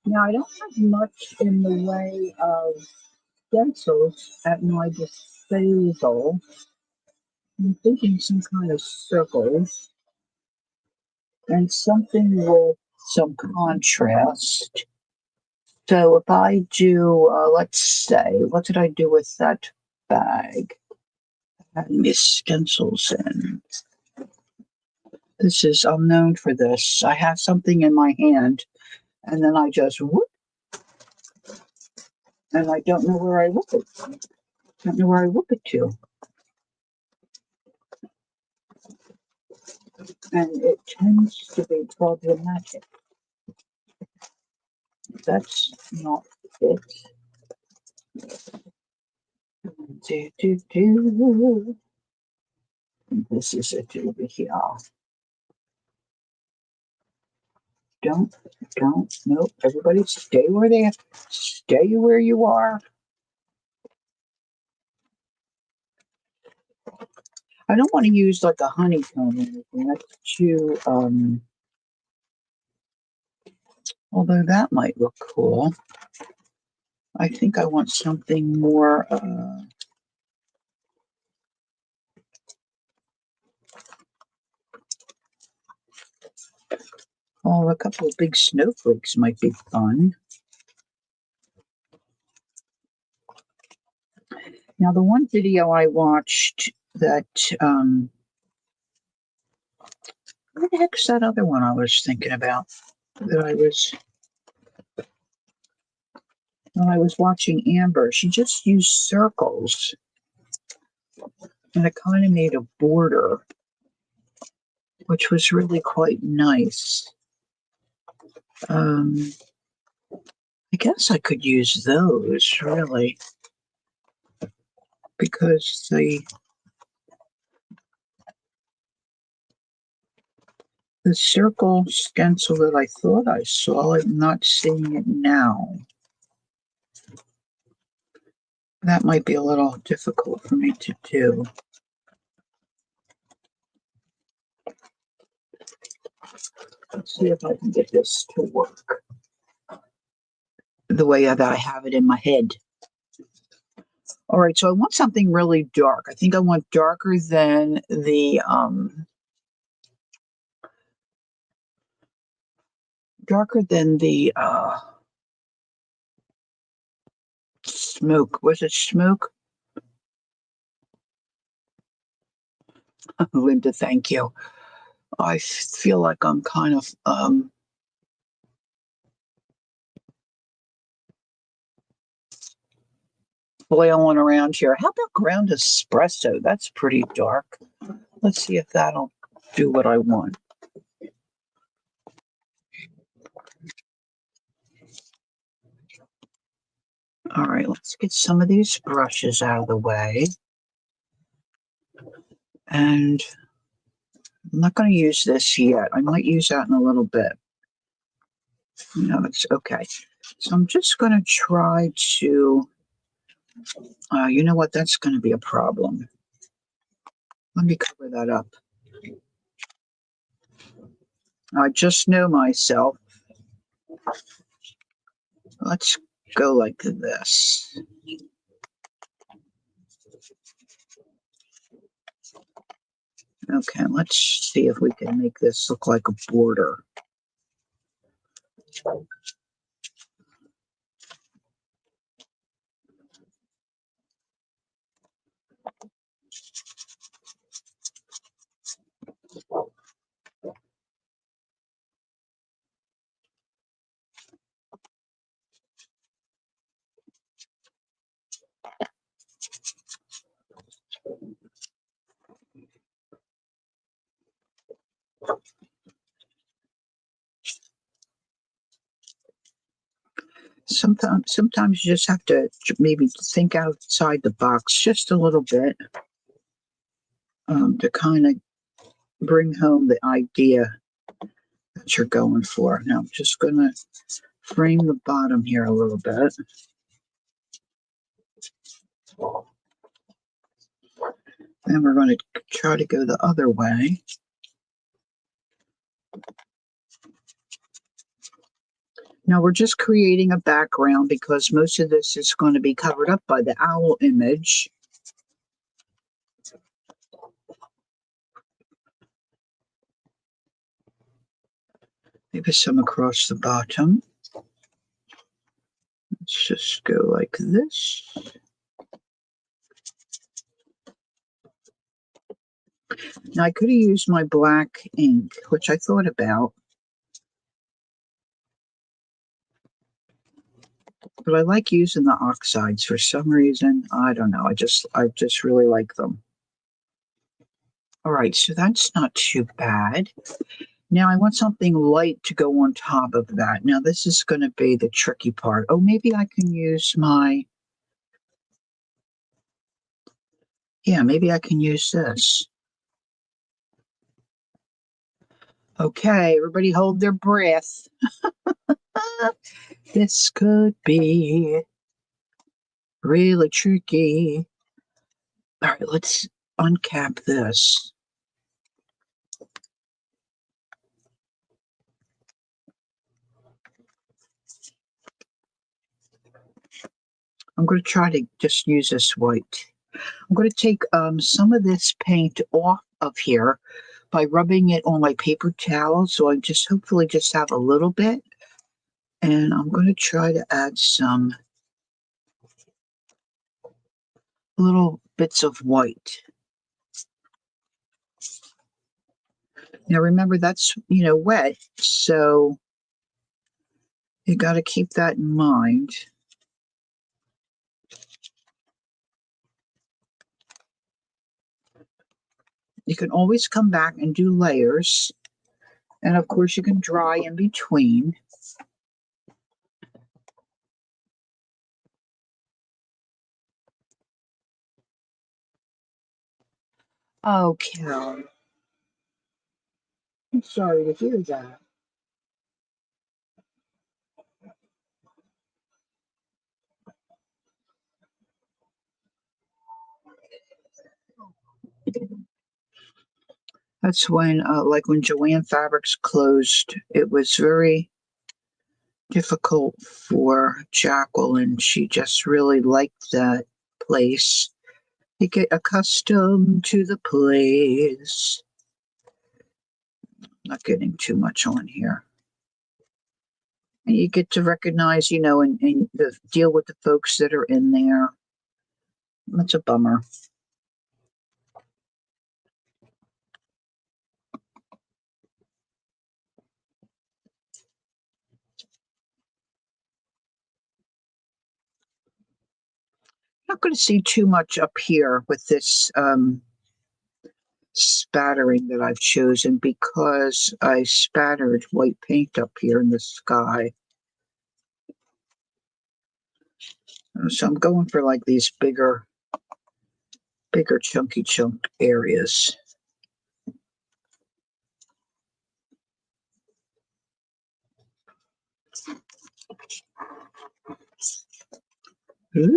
Now, I don't have much in the way of stencils at my disposal. I'm thinking some kind of circles and something with some contrast. So if I do, let's say, what did I do with that bag? I had Miss stencils in. This is, I'm known for this. I have something in my hand and then I just whoop, and I don't know where I whoop it. Don't know where I whoop it to. And it tends to be problematic. That's not it. Do, do, do. This is it over here. Don't, nope. Everybody stay where they are. Stay where you are. I don't want to use like a honeycomb or anything. That's too, although that might look cool. I think I want something more, oh, a couple of big snowflakes might be fun. Now, the one video I watched that, what the heck's that other one I was thinking about? That I was, when I was watching Amber, she just used circles and it kind of made a border, which was really quite nice. I guess I could use those really because the circle stencil that I thought I saw, I'm not seeing it now. That might be a little difficult for me to do. Let's see if I can get this to work the way that I have it in my head. All right, so I want something really dark. I think I want darker than the smoke. Was it smoke? Linda, thank you. I feel like I'm kind of flailing around here. How about ground espresso? That's pretty dark. Let's see if that'll do what I want. All right, let's get some of these brushes out of the way. And I'm not going to use this yet. I might use that in a little bit. No, it's okay. So I'm just going to try to, you know what? That's going to be a problem. Let me cover that up. I just know myself. Let's go like this. Okay, let's see if we can make this look like a border. Sometimes you just have to maybe think outside the box just a little bit to kind of bring home the idea that you're going for. Now I'm just going to frame the bottom here a little bit. Then we're going to try to go the other way. Now we're just creating a background because most of this is going to be covered up by the owl image. Maybe some across the bottom. Let's just go like this. Now I could have used my black ink, which I thought about. But I like using the oxides for some reason. I don't know. I just really like them. All right, so that's not too bad. Now I want something light to go on top of that. Now this is going to be the tricky part. Oh, maybe I can use my, maybe I can use this. Okay, everybody hold their breath. This could be really tricky. All right, let's uncap this. I'm going to try to just use this white. I'm going to take some of this paint off of here by rubbing it on my paper towel. So I just hopefully just have a little bit. And I'm going to try to add some little bits of white. Now remember that's, wet. So you got to keep that in mind. You can always come back and do layers. And of course you can dry in between. Okay. I'm sorry to hear that. That's when, like when Joanne Fabrics closed, it was very difficult for Jacqueline. She just really liked that place. You get accustomed to the place. Not getting too much on here. And you get to recognize, and deal with the folks that are in there. That's a bummer. not going to see too much up here with this spattering that I've chosen because I spattered white paint up here in the sky. So I'm going for like these bigger chunky chunk areas. Well,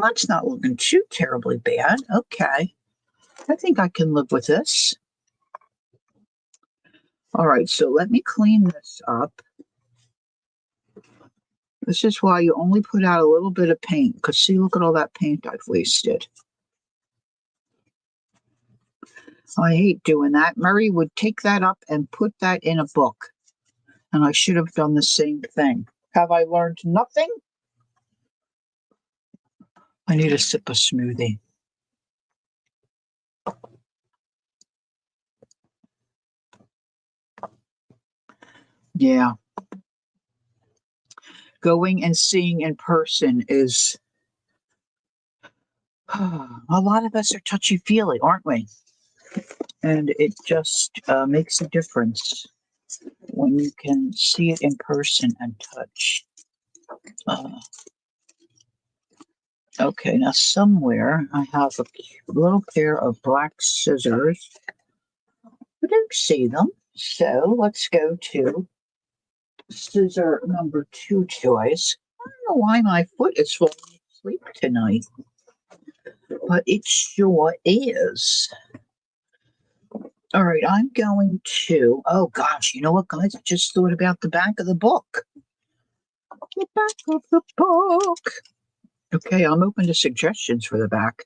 that's not looking too terribly bad. Okay. I think I can live with this. All right, so let me clean this up. This is why you only put out a little bit of paint, because see, look at all that paint I've wasted. I hate doing that. Murray would take that up and put that in a book, and I should have done the same thing. Have I learned nothing? I need a sip of smoothie. Yeah. Going and seeing in person is... a lot of us are touchy-feely, aren't we? And it just makes a difference when you can see it in person and touch. Okay, now somewhere I have a little pair of black scissors. I don't see them, so let's go to scissor number 2 choice. I don't know why my foot is falling asleep tonight, but it sure is. All right, I'm going to... Oh gosh, you know what, guys? I just thought about the back of the book. The back of the book. Okay, I'm open to suggestions for the back.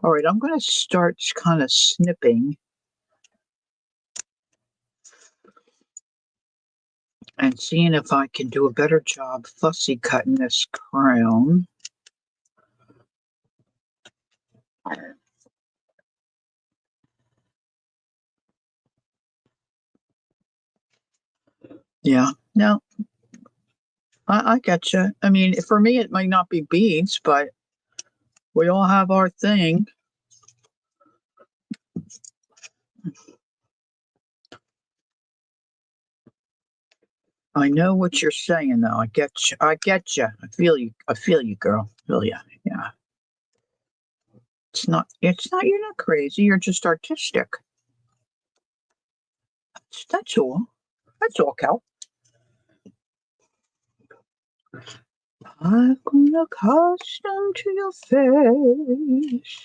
All right, I'm going to start kind of snipping and seeing if I can do a better job fussy cutting this crown. Yeah, no, I get you. I mean, for me, it might not be beads, but we all have our thing. I know what you're saying, though. I get you. I get you. I feel you. I feel you, girl. Feel you. Yeah. It's not. It's not. You're not crazy. You're just artistic. That's all. That's all, Cal. I've grown accustomed to your face.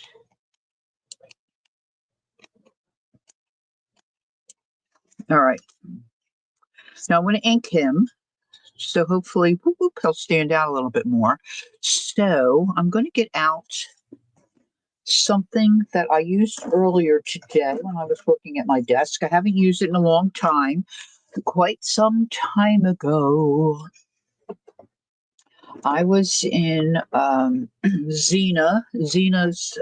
All right. Now I'm going to ink him. So hopefully whoop, whoop, he'll stand out a little bit more. So I'm going to get out something that I used earlier today when I was working at my desk. I haven't used it in a long time, quite some time ago. I was in Zena's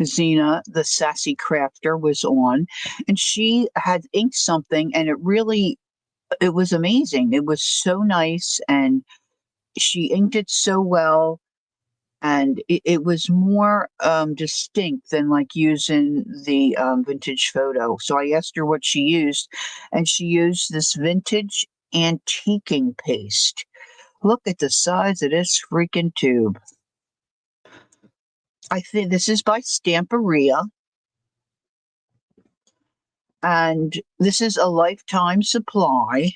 Zena, the sassy crafter, was on, and she had inked something, and it was amazing. It was so nice, and she inked it so well, and it was more distinct than like using the vintage photo. So I asked her what she used, and she used this vintage antiquing paste. Look at the size of this freaking tube. I think this is by Stamperia, and this is a lifetime supply.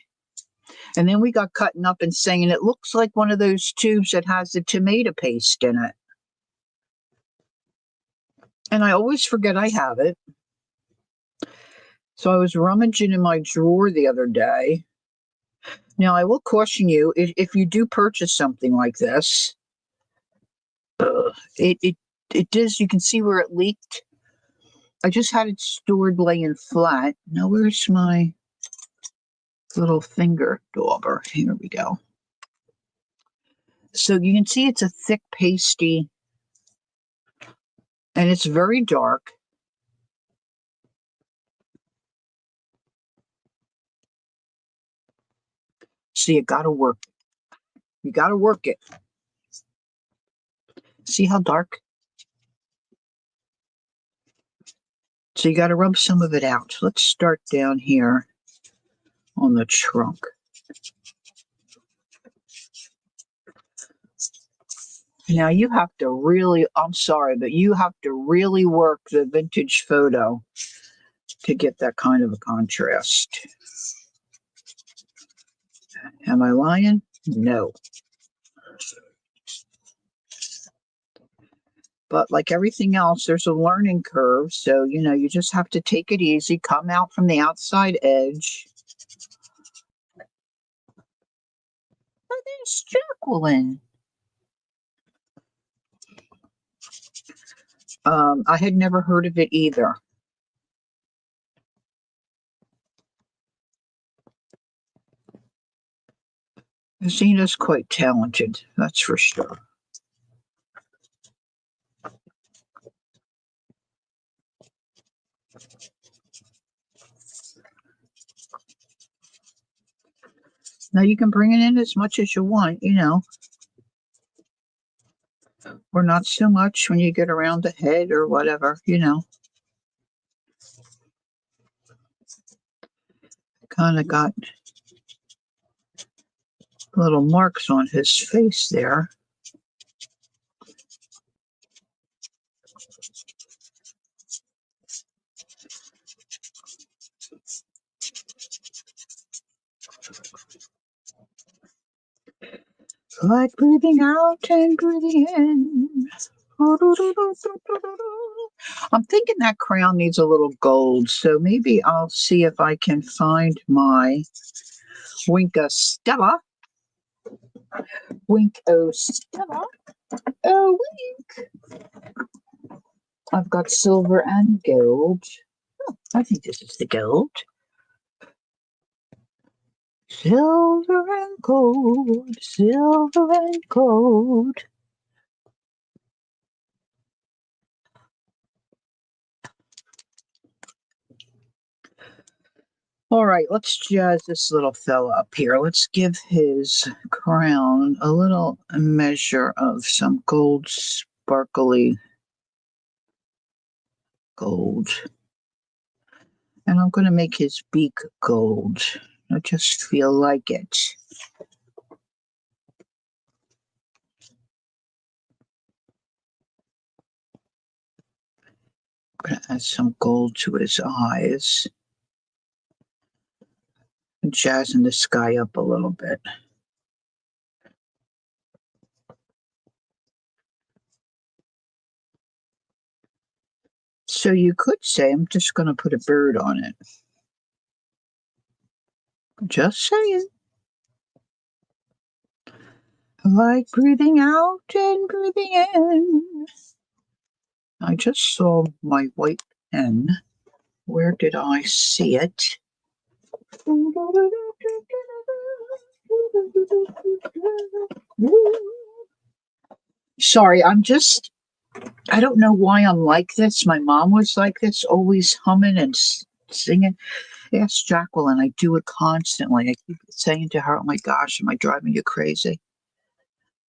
And then we got cutting up and saying it looks like one of those tubes that has the tomato paste in it. And I always forget I have it. So I was rummaging in my drawer the other day. Now, I will caution you, if you do purchase something like this, it does, you can see where it leaked. I just had it stored laying flat. Now, where's my little finger dauber? Here we go. So you can see it's a thick pasty, and it's very dark. So you got to work. You got to work it. See how dark? So you got to rub some of it out. Let's start down here on the trunk. Now you have to really, I'm sorry, but you have to really work the vintage photo to get that kind of a contrast. Am I lying? No. But like everything else, there's a learning curve. So, you just have to take it easy, come out from the outside edge. Oh, there's Jacqueline. I had never heard of it either. Zena's quite talented, that's for sure. Now you can bring it in as much as you want, or not so much when you get around the head or whatever, Kind of got little marks on his face there. Like breathing out and breathing in. I'm thinking that crown needs a little gold, so maybe I'll see if I can find my Winka Stella. Winko Stella. Oh, wink. I've got silver and gold. Oh, I think this is the gold. Silver and gold, silver and gold. All right, let's jazz this little fella up here. Let's give his crown a little measure of some gold, sparkly gold. And I'm going to make his beak gold. I just feel like it. I'm going to add some gold to his eyes. And jazzing the sky up a little bit. So you could say I'm just going to put a bird on it. Just saying. Like breathing out and breathing in. I just saw my white pen. Where did I see it? Sorry, I don't know why I'm like this. My mom was like this, always humming and singing. Ask Jacqueline, I do it constantly. I keep saying to her, oh my gosh, am I driving you crazy?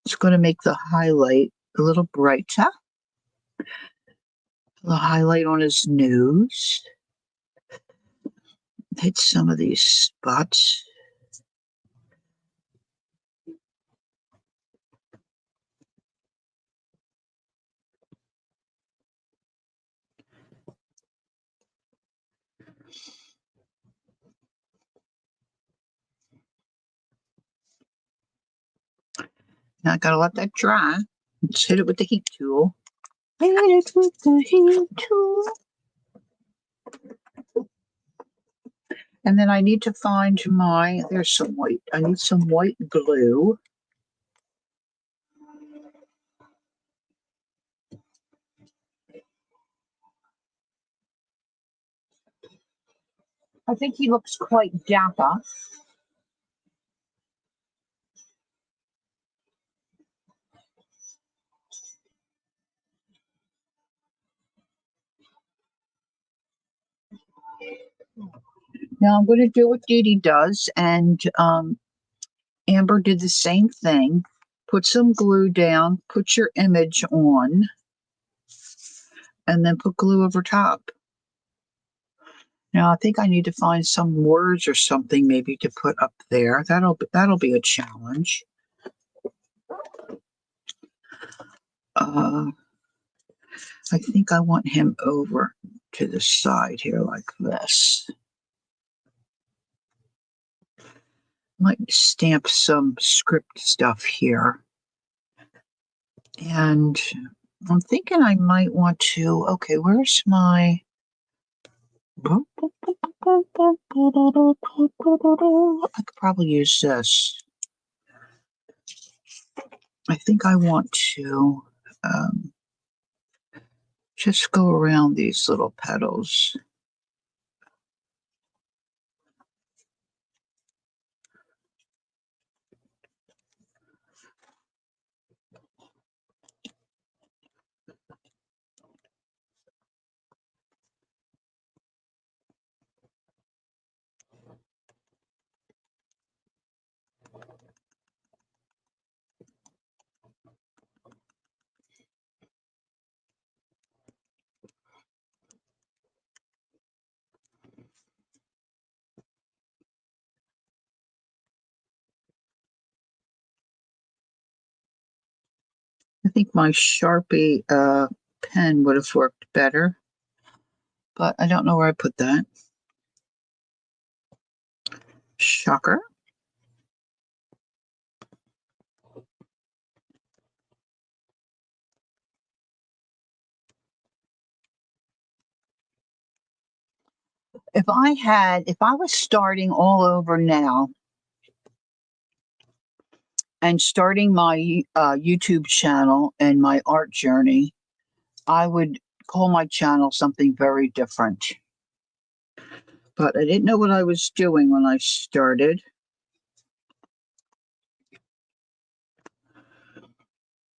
It's going to make the highlight a little brighter. The highlight on his nose. Hit some of these spots. Now I gotta let that dry. Let's hit it with the heat tool. Hit it with the heat tool. And then I need to find there's some white. I need some white glue. I think he looks quite dapper. Now I'm going to do what Dee Dee does and Amber did the same thing. Put some glue down, put your image on, and then put glue over top. Now I think I need to find some words or something maybe to put up there. That'll be a challenge. I think I want him over to the side here like this. Might stamp some script stuff here. And I'm thinking I might want to, okay, where's my... I could probably use this. I think I want to just go around these little petals. I think my Sharpie pen would have worked better, but I don't know where I put that. Shocker. If I was starting all over now and starting my YouTube channel and my art journey, I would call my channel something very different. But I didn't know what I was doing when I started.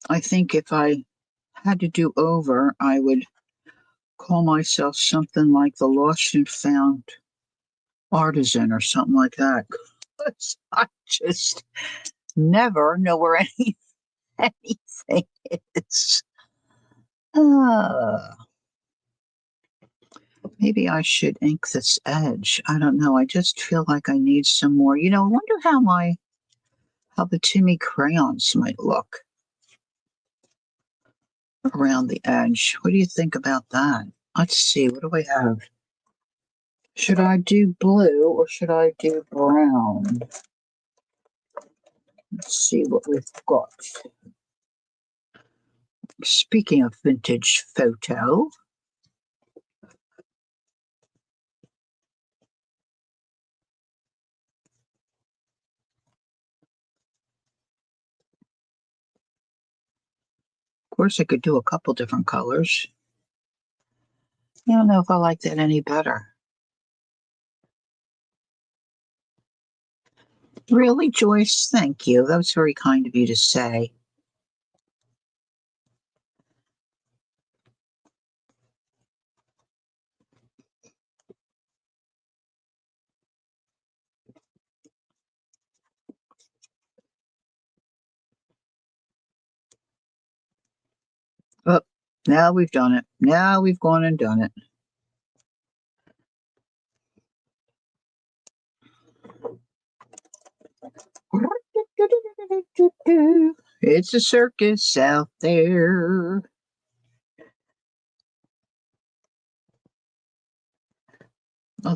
I think if I had to do over, I would call myself something like the Lost and Found Artisan or something like that. 'Cause I just never know where anything is. Maybe I should ink this edge. I don't know. I just feel like I need some more. I wonder how the Timmy crayons might look around the edge. What do you think about that? Let's see. What do I have? Should I do blue or should I do brown? Let's see what we've got. Speaking of vintage photo, of course I could do a couple different colors. I don't know if I like that any better. Really, Joyce? Thank you. That was very kind of you to say. Oh, now we've done it. Now we've gone and done it. It's a circus out there.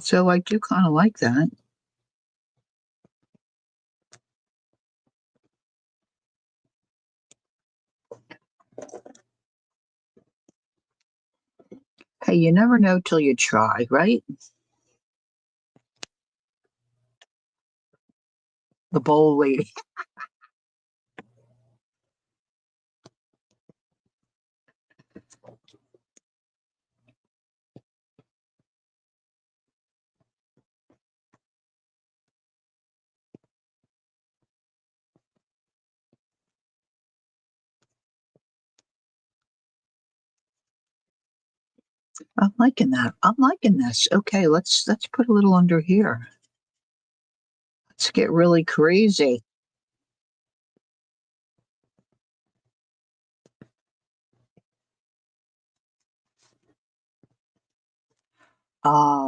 So I do kind of like that. Hey, you never know till you try, right? The bowl lady. I'm liking that. I'm liking this. Okay, let's put a little under here. Let's get really crazy.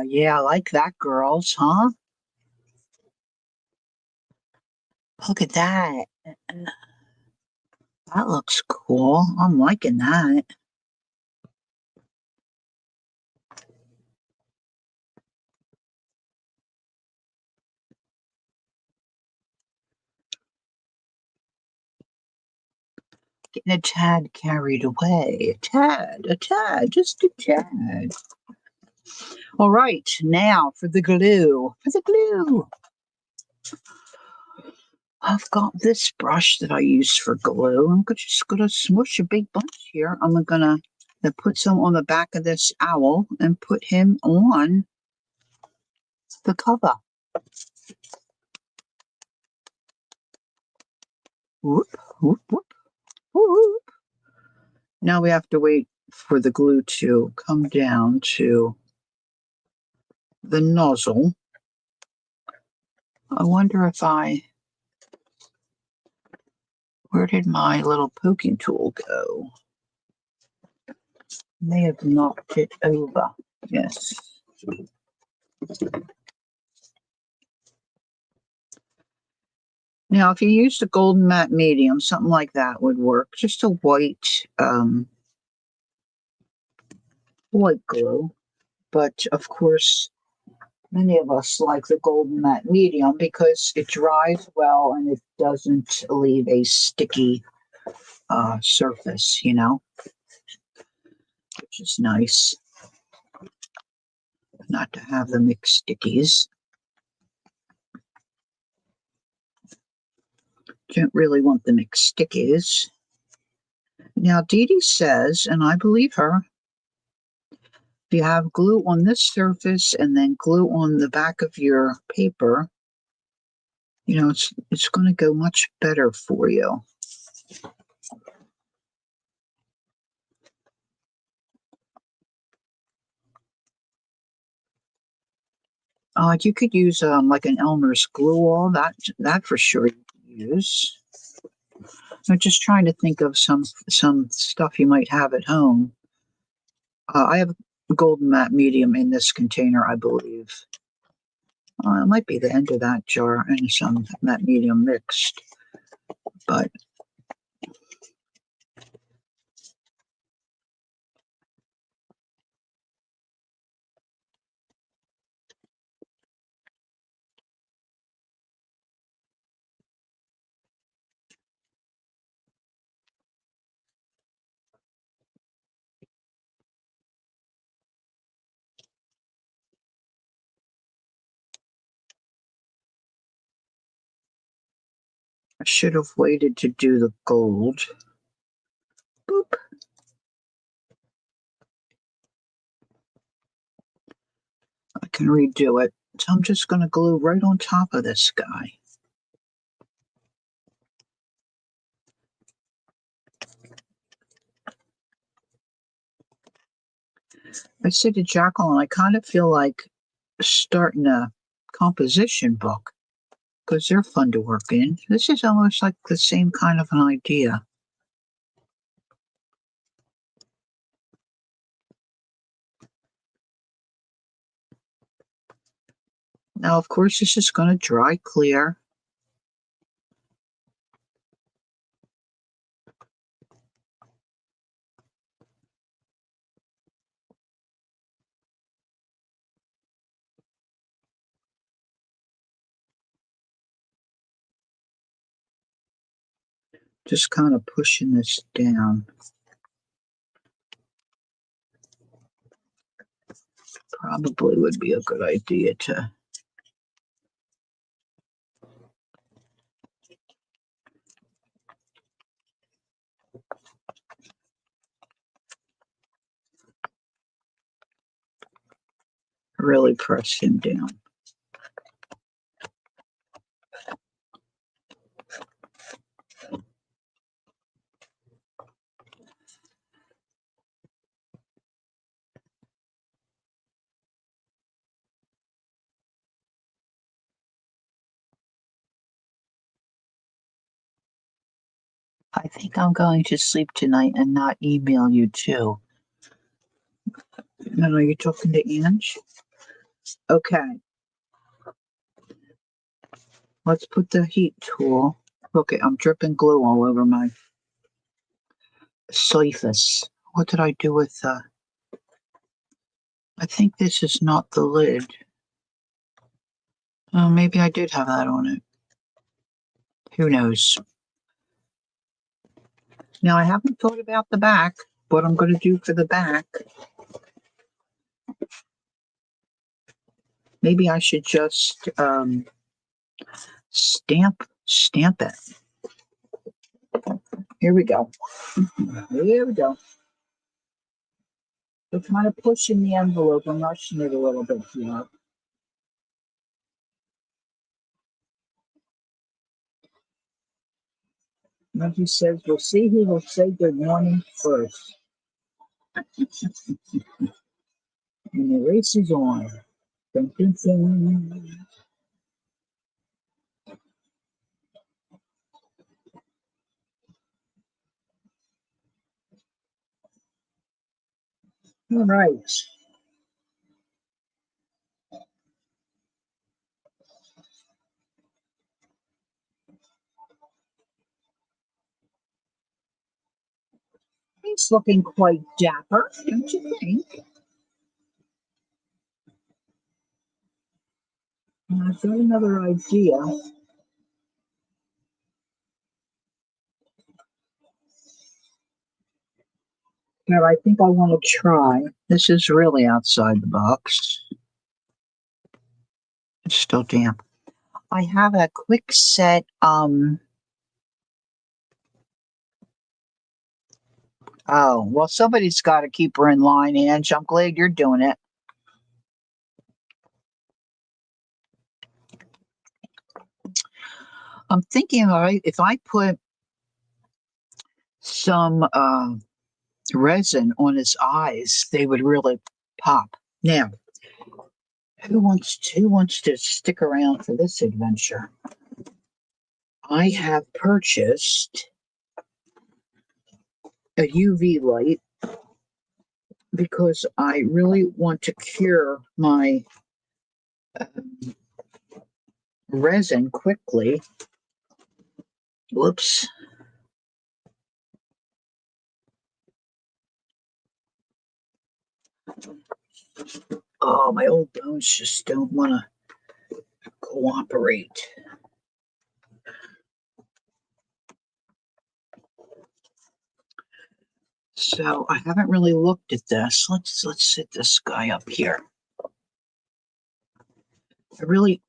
Yeah, I like that, girls, huh? Look at that. That looks cool. I'm liking that. Getting a tad carried away. Just a tad. All right, now for the glue. For the glue. I've got this brush that I use for glue. Just gonna smush a big bunch here. I'm gonna put some on the back of this owl and put him on the cover. Whoop, whoop, whoop, whoop. Now we have to wait for the glue to come down to the nozzle. I wonder if where did my little poking tool go? May have knocked it over. Yes. Now, if you used a golden matte medium, something like that would work. Just a white glue. But of course, many of us like the golden matte medium because it dries well and it doesn't leave a sticky surface, which is nice. Not to have the mixed stickies. Don't really want the mixed stickies. Now, Dee Dee says, and I believe her, if you have glue on this surface and then glue on the back of your paper, it's going to go much better for you. You could use like an Elmer's glue wall. That for sure you can use. I'm just trying to think of some stuff you might have at home. I have golden matte medium in this container, I believe. It might be the end of that jar and some matte medium mixed, but I should have waited to do the gold. Boop. I can redo it. So I'm just going to glue right on top of this guy. I said to Jacqueline, I kind of feel like starting a composition book because they're fun to work in. This is almost like the same kind of an idea. Now, of course, this is going to dry clear. Just kind of pushing this down. Probably would be a good idea to really press him down. I think I'm going to sleep tonight and not email you too. And are you talking to Ange? Okay, let's put the heat tool. Okay, I'm dripping glue all over my surface. What did I do with I think this is not the lid. Oh, maybe I did have that on it. Who knows? Now, I haven't thought about the back, what I'm going to do for the back. Maybe I should just stamp it. Here we go. Here we go. So kind of pushing the envelope and rushing it a little bit here. When he says, we'll see who will say good morning first. And the race is on. Dun, dun, dun. All right. He's looking quite dapper, don't you think? And I've got another idea. Now, I think I want to try. This is really outside the box. It's still damp. I have a quick set, oh, well, somebody's got to keep her in line, Ange. I'm glad you're doing it. I'm thinking, all right, if I put some resin on his eyes, they would really pop. Now, who wants to stick around for this adventure? I have purchased a UV light because I really want to cure my resin quickly. Whoops. Oh, my old bones just don't want to cooperate. So I haven't really looked at this. Let's sit this guy up here. I really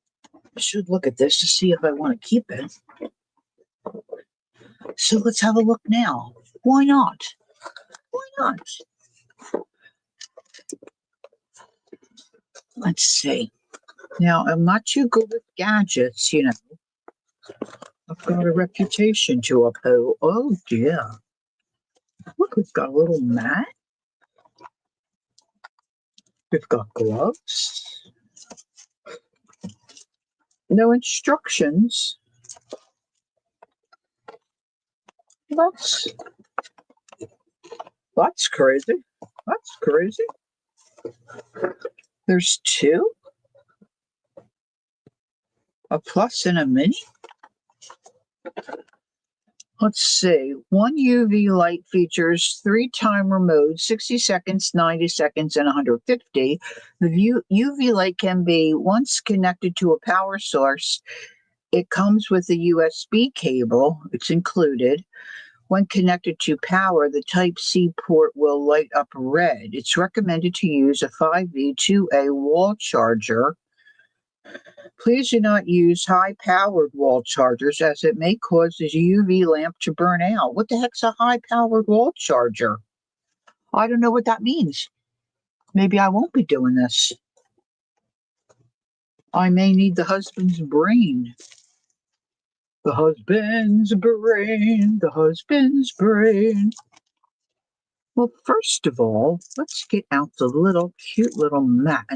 should look at this to see if I want to keep it. So let's have a look now. Why not? Why not? Let's see. Now, I'm not too good with gadgets, you know. I've got a reputation to uphold. Oh, dear. Look, we've got a little mat. We've got gloves. No instructions. That's crazy. That's crazy. There's two. A plus and a mini. Let's see. One UV light features 3 timer modes, 60 seconds, 90 seconds, and 150. The UV light can be once connected to a power source. It comes with a USB cable. It's included. When connected to power, the Type-C port will light up red. It's recommended to use a 5V2A wall charger. Please do not use high-powered wall chargers as it may cause the UV lamp to burn out. What the heck's a high-powered wall charger? I don't know what that means. Maybe I won't be doing this. I may need the husband's brain. The husband's brain. The husband's brain. Well, first of all, let's get out the little cute little mat.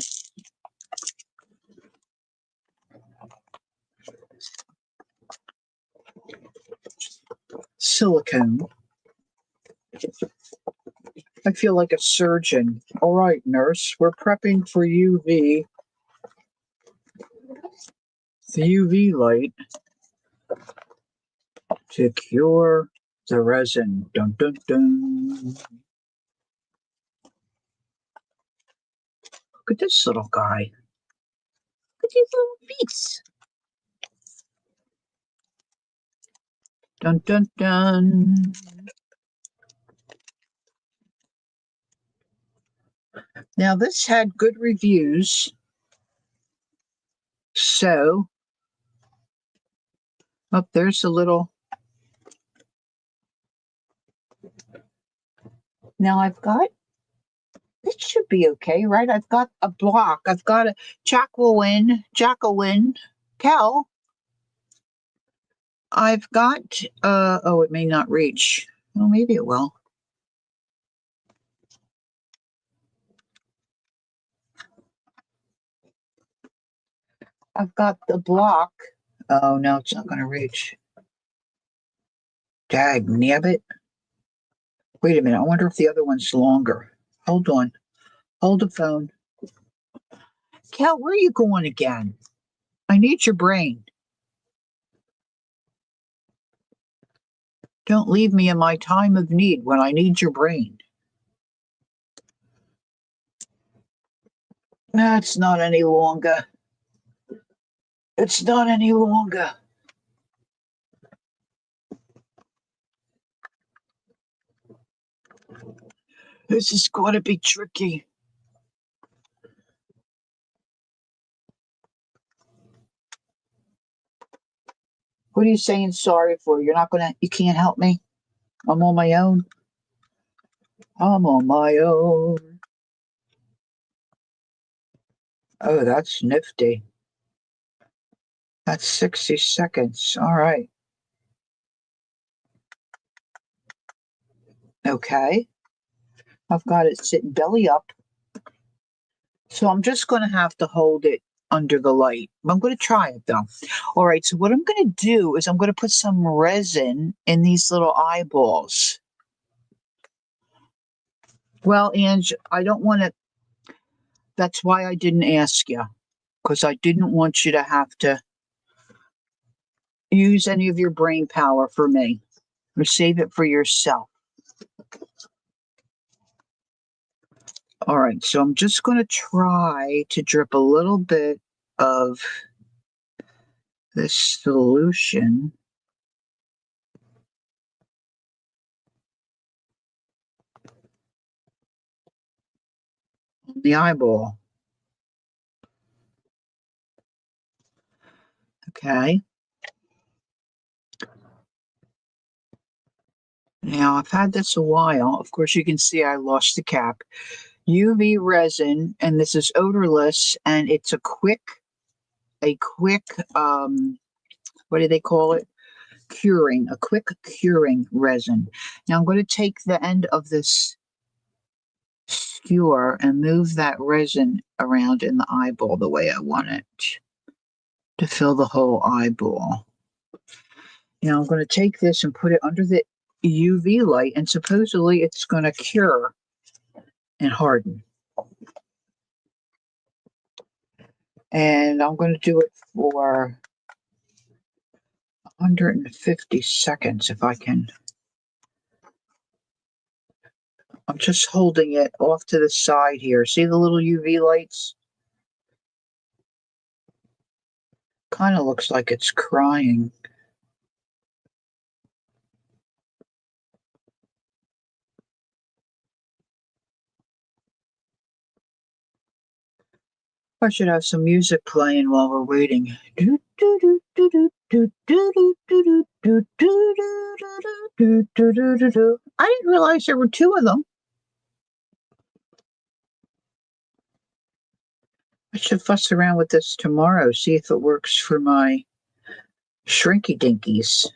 Silicone. I feel like a surgeon. All right, nurse, we're prepping for UV. the UV light to cure the resin. Dun dun dun. Look at this little guy. Look at these little feet. Dun dun dun. Now this had good reviews. So, oh, there's a little. Now I've got, it should be okay, right? I've got a block. I've got a Jacqueline, Kel. I've got, oh, it may not reach. Well, maybe it will. I've got the block. Oh, no, it's not going to reach. Dag nabbit. Wait a minute. I wonder if the other one's longer. Hold on. Hold the phone. Kel, where are you going again? I need your brain. Don't leave me in my time of need when I need your brain. That's not any longer. It's not any longer. This is going to be tricky. What are you saying sorry for? You can't help me? I'm on my own. I'm on my own. Oh, that's nifty. That's 60 seconds. All right. Okay. I've got it sitting belly up. So I'm just going to have to hold it under the light. I'm going to try it though. All right. So what I'm going to do is I'm going to put some resin in these little eyeballs. Well, Ange, I don't want to. That's why I didn't ask you, because I didn't want you to have to use any of your brain power for me, or save it for yourself. All right, so I'm just going to try to drip a little bit of this solution on the eyeball. Okay. Now, I've had this a while. Of course, you can see I lost the cap. UV resin, and this is odorless, and it's a quick, what do they call it? A quick curing resin. Now, I'm going to take the end of this skewer and move that resin around in the eyeball the way I want it to fill the whole eyeball. Now, I'm going to take this and put it under the UV light, and supposedly it's going to cure and harden. And I'm going to do it for 150 seconds if I can. I'm just holding it off to the side here. See the little UV lights? Kind of looks like it's crying. I should have some music playing while we're waiting. I didn't realize there were two of them. I should fuss around with this tomorrow, see if it works for my shrinky dinkies.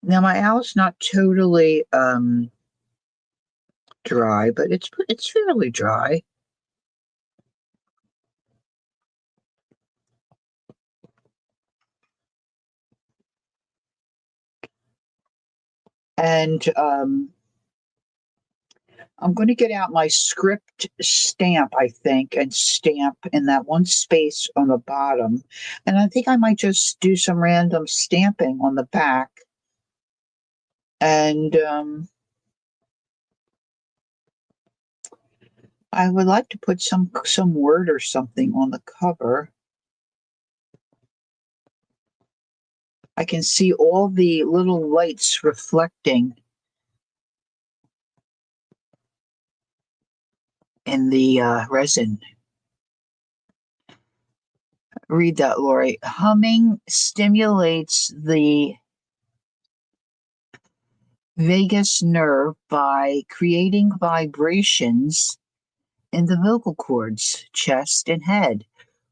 Now my owl's not totally dry, but it's fairly dry. And I'm going to get out my script stamp, I think, and stamp in that one space on the bottom. And I think I might just do some random stamping on the back. And I would like to put some word or something on the cover. I can see all the little lights reflecting in the resin. Read that, Lori. Humming stimulates the vagus nerve by creating vibrations in the vocal cords, chest, and head,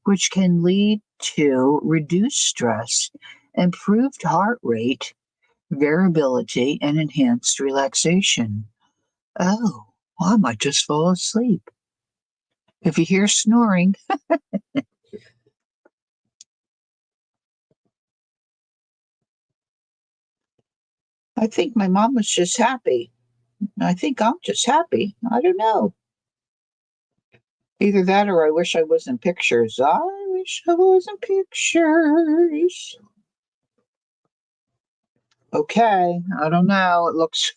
which can lead to reduced stress, improved heart rate, variability, and enhanced relaxation. Oh, well, I might just fall asleep. If you hear snoring, I think my mom was just happy. I think I'm just happy. I don't know. Either that or I wish I was in pictures. I wish I was in pictures. Okay, I don't know. It looks,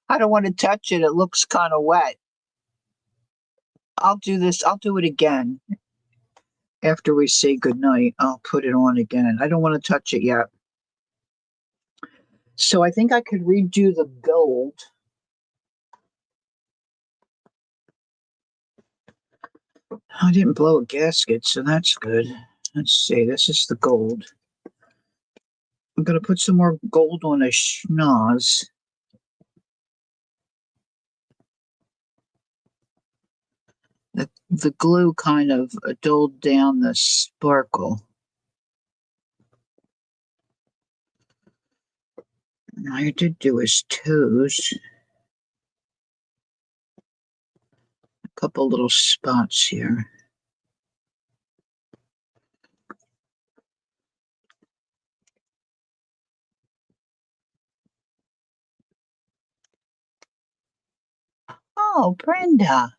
I don't want to touch it. It looks kind of wet. I'll do this. I'll do it again. After we say goodnight, I'll put it on again. I don't want to touch it yet. So I think I could redo the gold. I didn't blow a gasket, so that's good. Let's see. This is the gold. I'm going to put some more gold on a schnoz. The glue kind of dulled down the sparkle. I did do his toes. A couple little spots here. Oh, Brenda.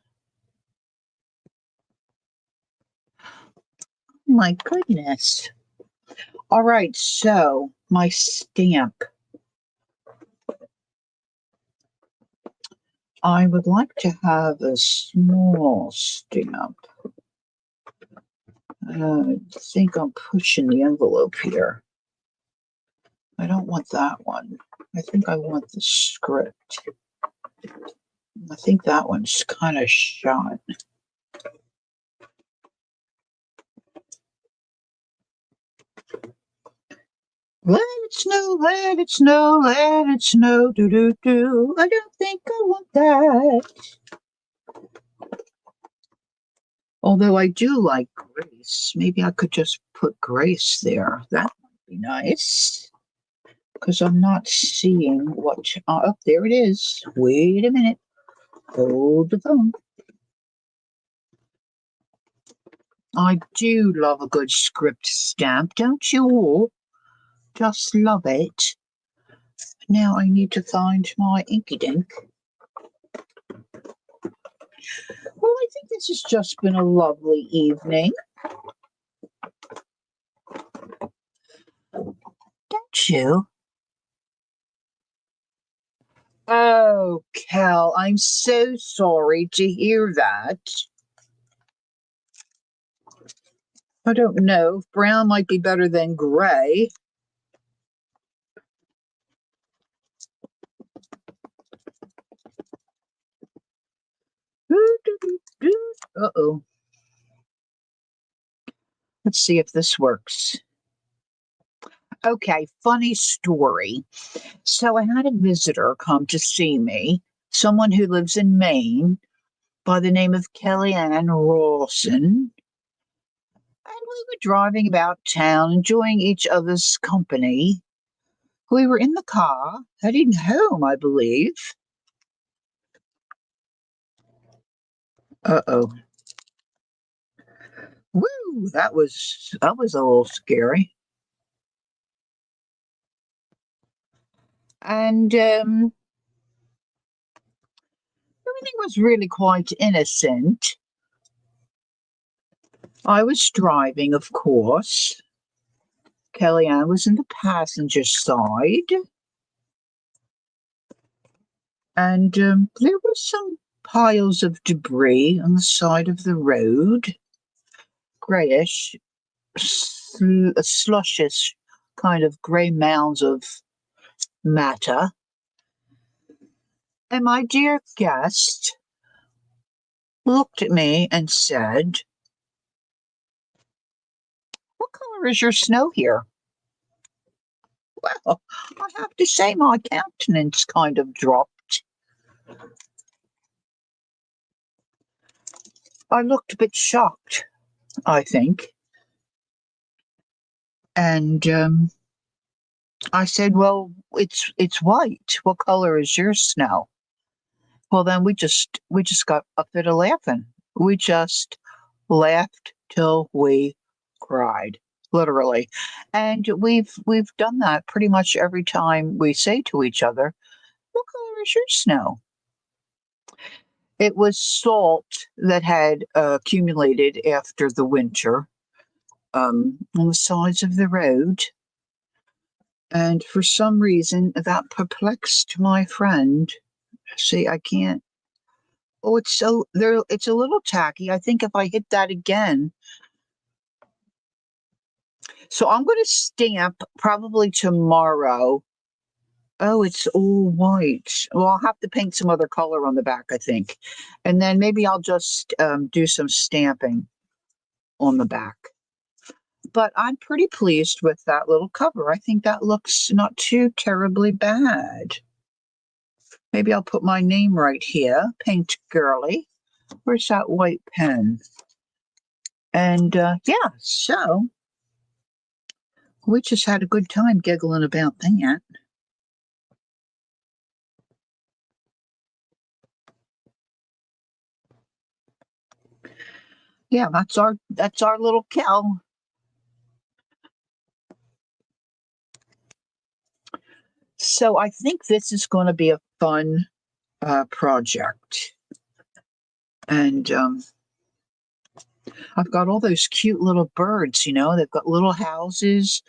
My goodness. All right, so my stamp. I would like to have a small stamp. I think I'm pushing the envelope here. I don't want that one. I think I want the script. I think that one's kind of shot. Let it snow, let it snow, let it snow, do do do. I don't think I want that. Although I do like Grace. Maybe I could just put Grace there. That might be nice. Because I'm not seeing what. Oh, there it is. Wait a minute. Hold the phone. I do love a good script stamp, don't you all? Just love it. Now I need to find my inky dink. Well, I think this has just been a lovely evening. Don't you? Oh, Cal, I'm so sorry to hear that. I don't know. Brown might be better than gray. Uh-oh. Let's see if this works. Okay, funny story. So I had a visitor come to see me, someone who lives in Maine by the name of Kellyanne Rawson. And we were driving about town, enjoying each other's company. We were in the car, heading home, I believe. Uh-oh. Woo, that was a little scary. And we everything was really quite innocent. I was driving, of course. Kellyanne was in the passenger side. And there were some piles of debris on the side of the road. Grayish, slushish kind of gray mounds of matter. And my dear guest looked at me and said, "What color is your snow here?" Well, I have to say my countenance kind of dropped. I looked a bit shocked, I think. And I said, "Well, it's white. What color is your snow?" Well, then we just got a fit of laughing. We just laughed till we cried, literally. And we've done that pretty much every time we say to each other, "What color is your snow?" It was salt that had accumulated after the winter on the sides of the road. And for some reason, that perplexed my friend. See, I can't. Oh, it's so there. It's a little tacky. I think if I hit that again, so I'm going to stamp probably tomorrow. Oh, it's all white. Well, I'll have to paint some other color on the back, I think, and then maybe I'll just do some stamping on the back. But I'm pretty pleased with that little cover. I think that looks not too terribly bad. Maybe I'll put my name right here, Paint Girly. Where's that white pen? And yeah, so we just had a good time giggling about that. Yeah, that's our little Kel. So I think this is going to be a fun project. And I've got all those cute little birds, they've got little houses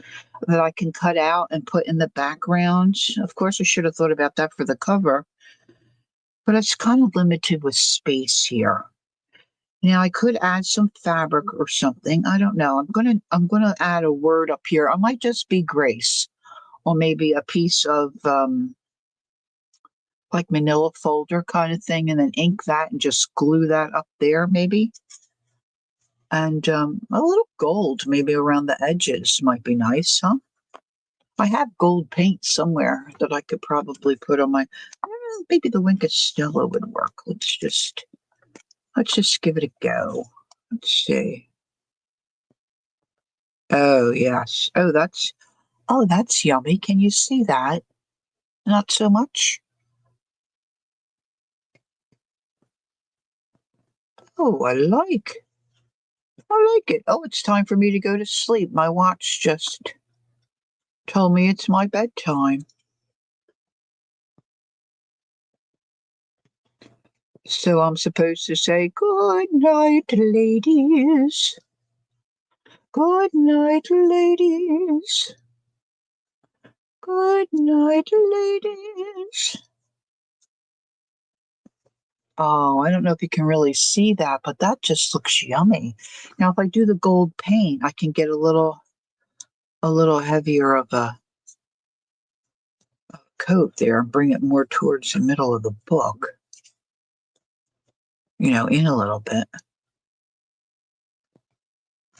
that I can cut out and put in the background. Of course, I should have thought about that for the cover, but it's kind of limited with space here. Now I could add some fabric or something. I don't know. I'm gonna add a word up here. I might just be Grace, or maybe a piece of like manila folder kind of thing, and then ink that and just glue that up there maybe. And a little gold maybe around the edges might be nice, huh? I have gold paint somewhere that I could probably put on my. Maybe the Wink of Stella would work. Let's just give it a go. Let's see. Oh yes. Oh that's yummy. Can you see that? Not so much. Oh, I like it. Oh, it's time for me to go to sleep. My watch just told me it's my bedtime. So I'm supposed to say good night, ladies. Good night, ladies. Good night, ladies. Oh, I don't know if you can really see that, but that just looks yummy. Now, if I do the gold paint, I can get a little heavier of a coat there and bring it more towards the middle of the book, in a little bit.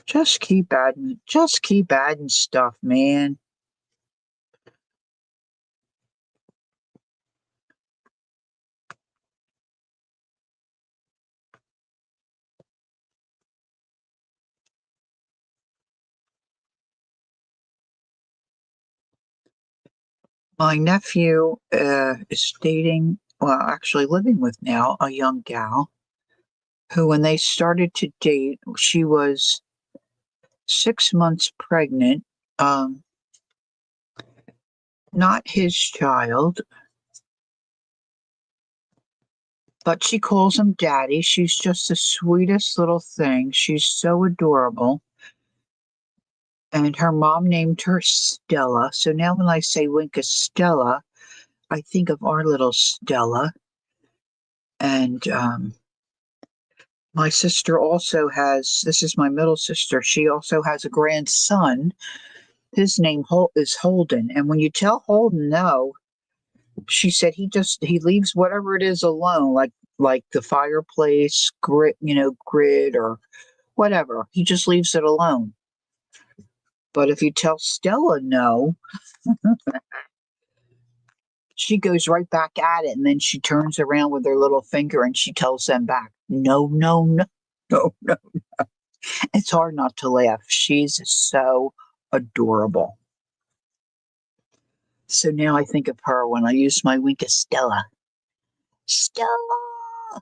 Just keep adding stuff, man. My nephew is dating, well, actually living with now, a young gal who, when they started to date, she was 6 months pregnant. Um, Not his child, But she calls him Daddy. She's just the sweetest little thing. She's so adorable. And her mom named her Stella. So now when I say Winka Stella, I think of our little Stella. And my sister also has, this is my middle sister, she also has a grandson. His name is Holden. And when you tell Holden no, she said he leaves whatever it is alone, like the fireplace, grid or whatever. He just leaves it alone. But if you tell Stella no, she goes right back at it, and then she turns around with her little finger and she tells them back, no, no, no, no, no. It's hard not to laugh. She's so adorable. So now I think of her when I use my wink of Stella. Stella.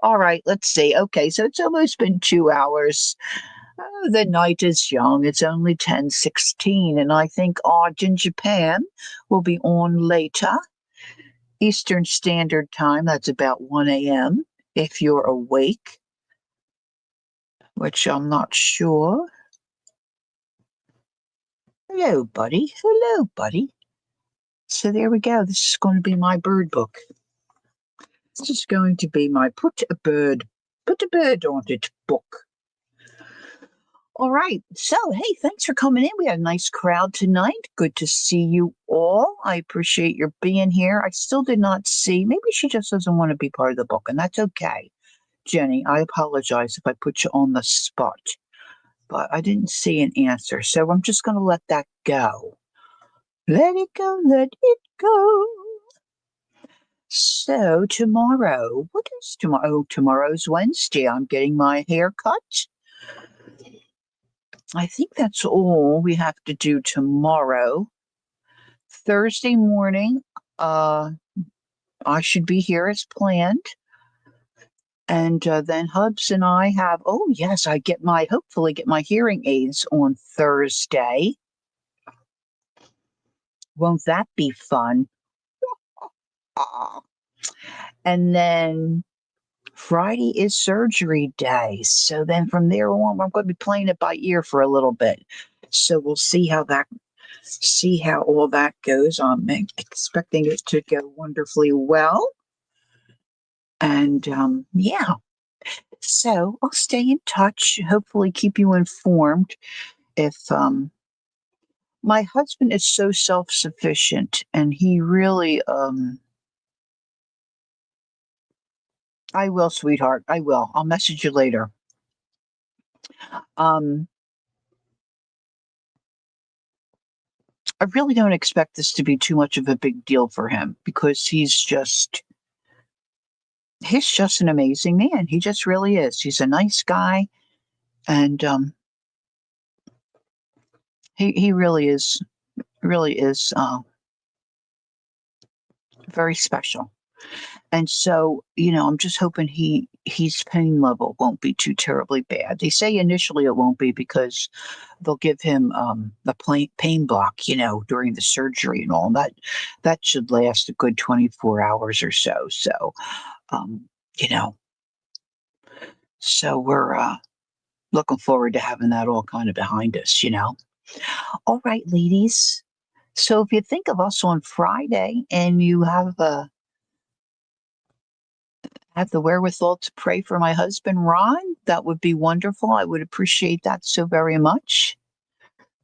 All right, let's see. Okay, so it's almost been 2 hours. The night is young. It's only 10:16, and I think Odd in Japan will be on later. Eastern Standard Time, that's about 1 a.m. if you're awake, which I'm not sure. Hello, buddy. Hello, buddy. So there we go. This is going to be my bird book. This is going to be my put a bird on it book. All right. So, hey, thanks for coming in. We had a nice crowd tonight. Good to see you all. I appreciate your being here. I still did not see. Maybe she just doesn't want to be part of the book, and that's okay. Jenny, I apologize if I put you on the spot, but I didn't see an answer. So I'm just going to let that go. Let it go. Let it go. So tomorrow, what is tomorrow? Oh, tomorrow's Wednesday. I'm getting my hair cut. I think that's all we have to do tomorrow. Thursday morning, I should be here as planned. And then Hubs and I have, oh yes, hopefully get my hearing aids on Thursday. Won't that be fun? And then Friday is surgery day. So then from there on, I'm going to be playing it by ear for a little bit. So we'll see how all that goes. I'm expecting it to go wonderfully well. And yeah, so I'll stay in touch, hopefully keep you informed. If my husband is so self-sufficient, and he really, I will, sweetheart, I will. I'll message you later. I really don't expect this to be too much of a big deal for him because he's just an amazing man. He just really is. He's a nice guy, and he really is very special. And so, I'm just hoping his pain level won't be too terribly bad. They say initially it won't be because they'll give him the pain block, during the surgery and all. And that should last a good 24 hours or so. So, you know, so we're looking forward to having that all kind of behind us. All right, ladies. So if you think of us on Friday and you have the wherewithal to pray for my husband, Ron, that would be wonderful. I would appreciate that so very much.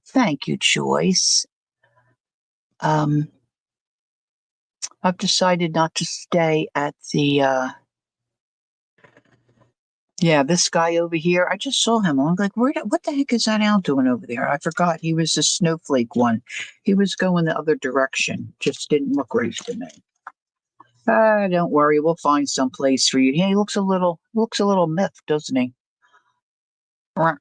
Thank you, Joyce. I've decided not to stay at the, this guy over here. I just saw him. I'm like, what the heck is that owl doing over there? I forgot he was the snowflake one. He was going the other direction. Just didn't look right to me. Don't worry, we'll find some place for you. He looks a little miffed, doesn't he? All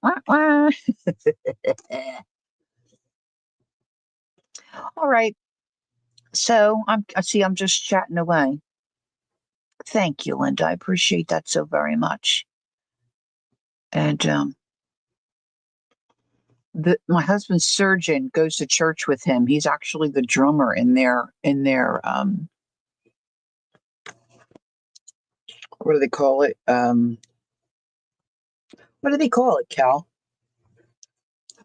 right. So I'm just chatting away. Thank you, Linda. I appreciate that so very much. And my husband's surgeon goes to church with him. He's actually the drummer in their what do they call it? What do they call it, Cal?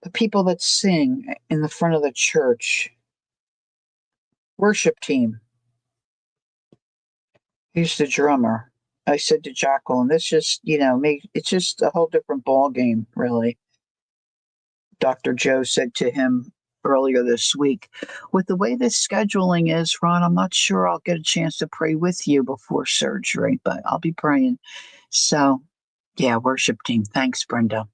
The people that sing in the front of the church. Worship team. He's the drummer. I said to Jacqueline, this just, it's just a whole different ball game, really. Dr. Joe said to him earlier this week, with the way this scheduling is, Ron, I'm not sure I'll get a chance to pray with you before surgery, but I'll be praying. So, yeah, worship team. Thanks, Brenda.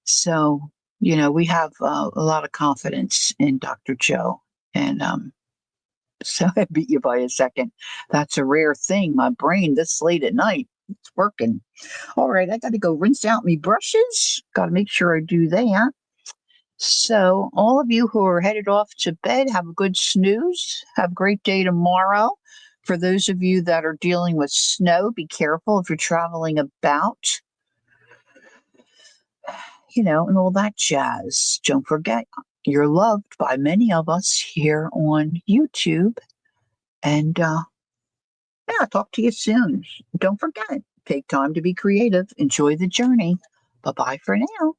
So, we have a lot of confidence in Dr. Joe. And so I beat you by a second. That's a rare thing. My brain this late at night, it's working. All right, I got to go rinse out my brushes. Got to make sure I do that. So, all of you who are headed off to bed, have a good snooze. Have a great day tomorrow. For those of you that are dealing with snow, be careful if you're traveling about, and all that jazz. Don't forget, you're loved by many of us here on YouTube. And yeah, I'll talk to you soon. Don't forget, take time to be creative. Enjoy the journey. Bye bye for now.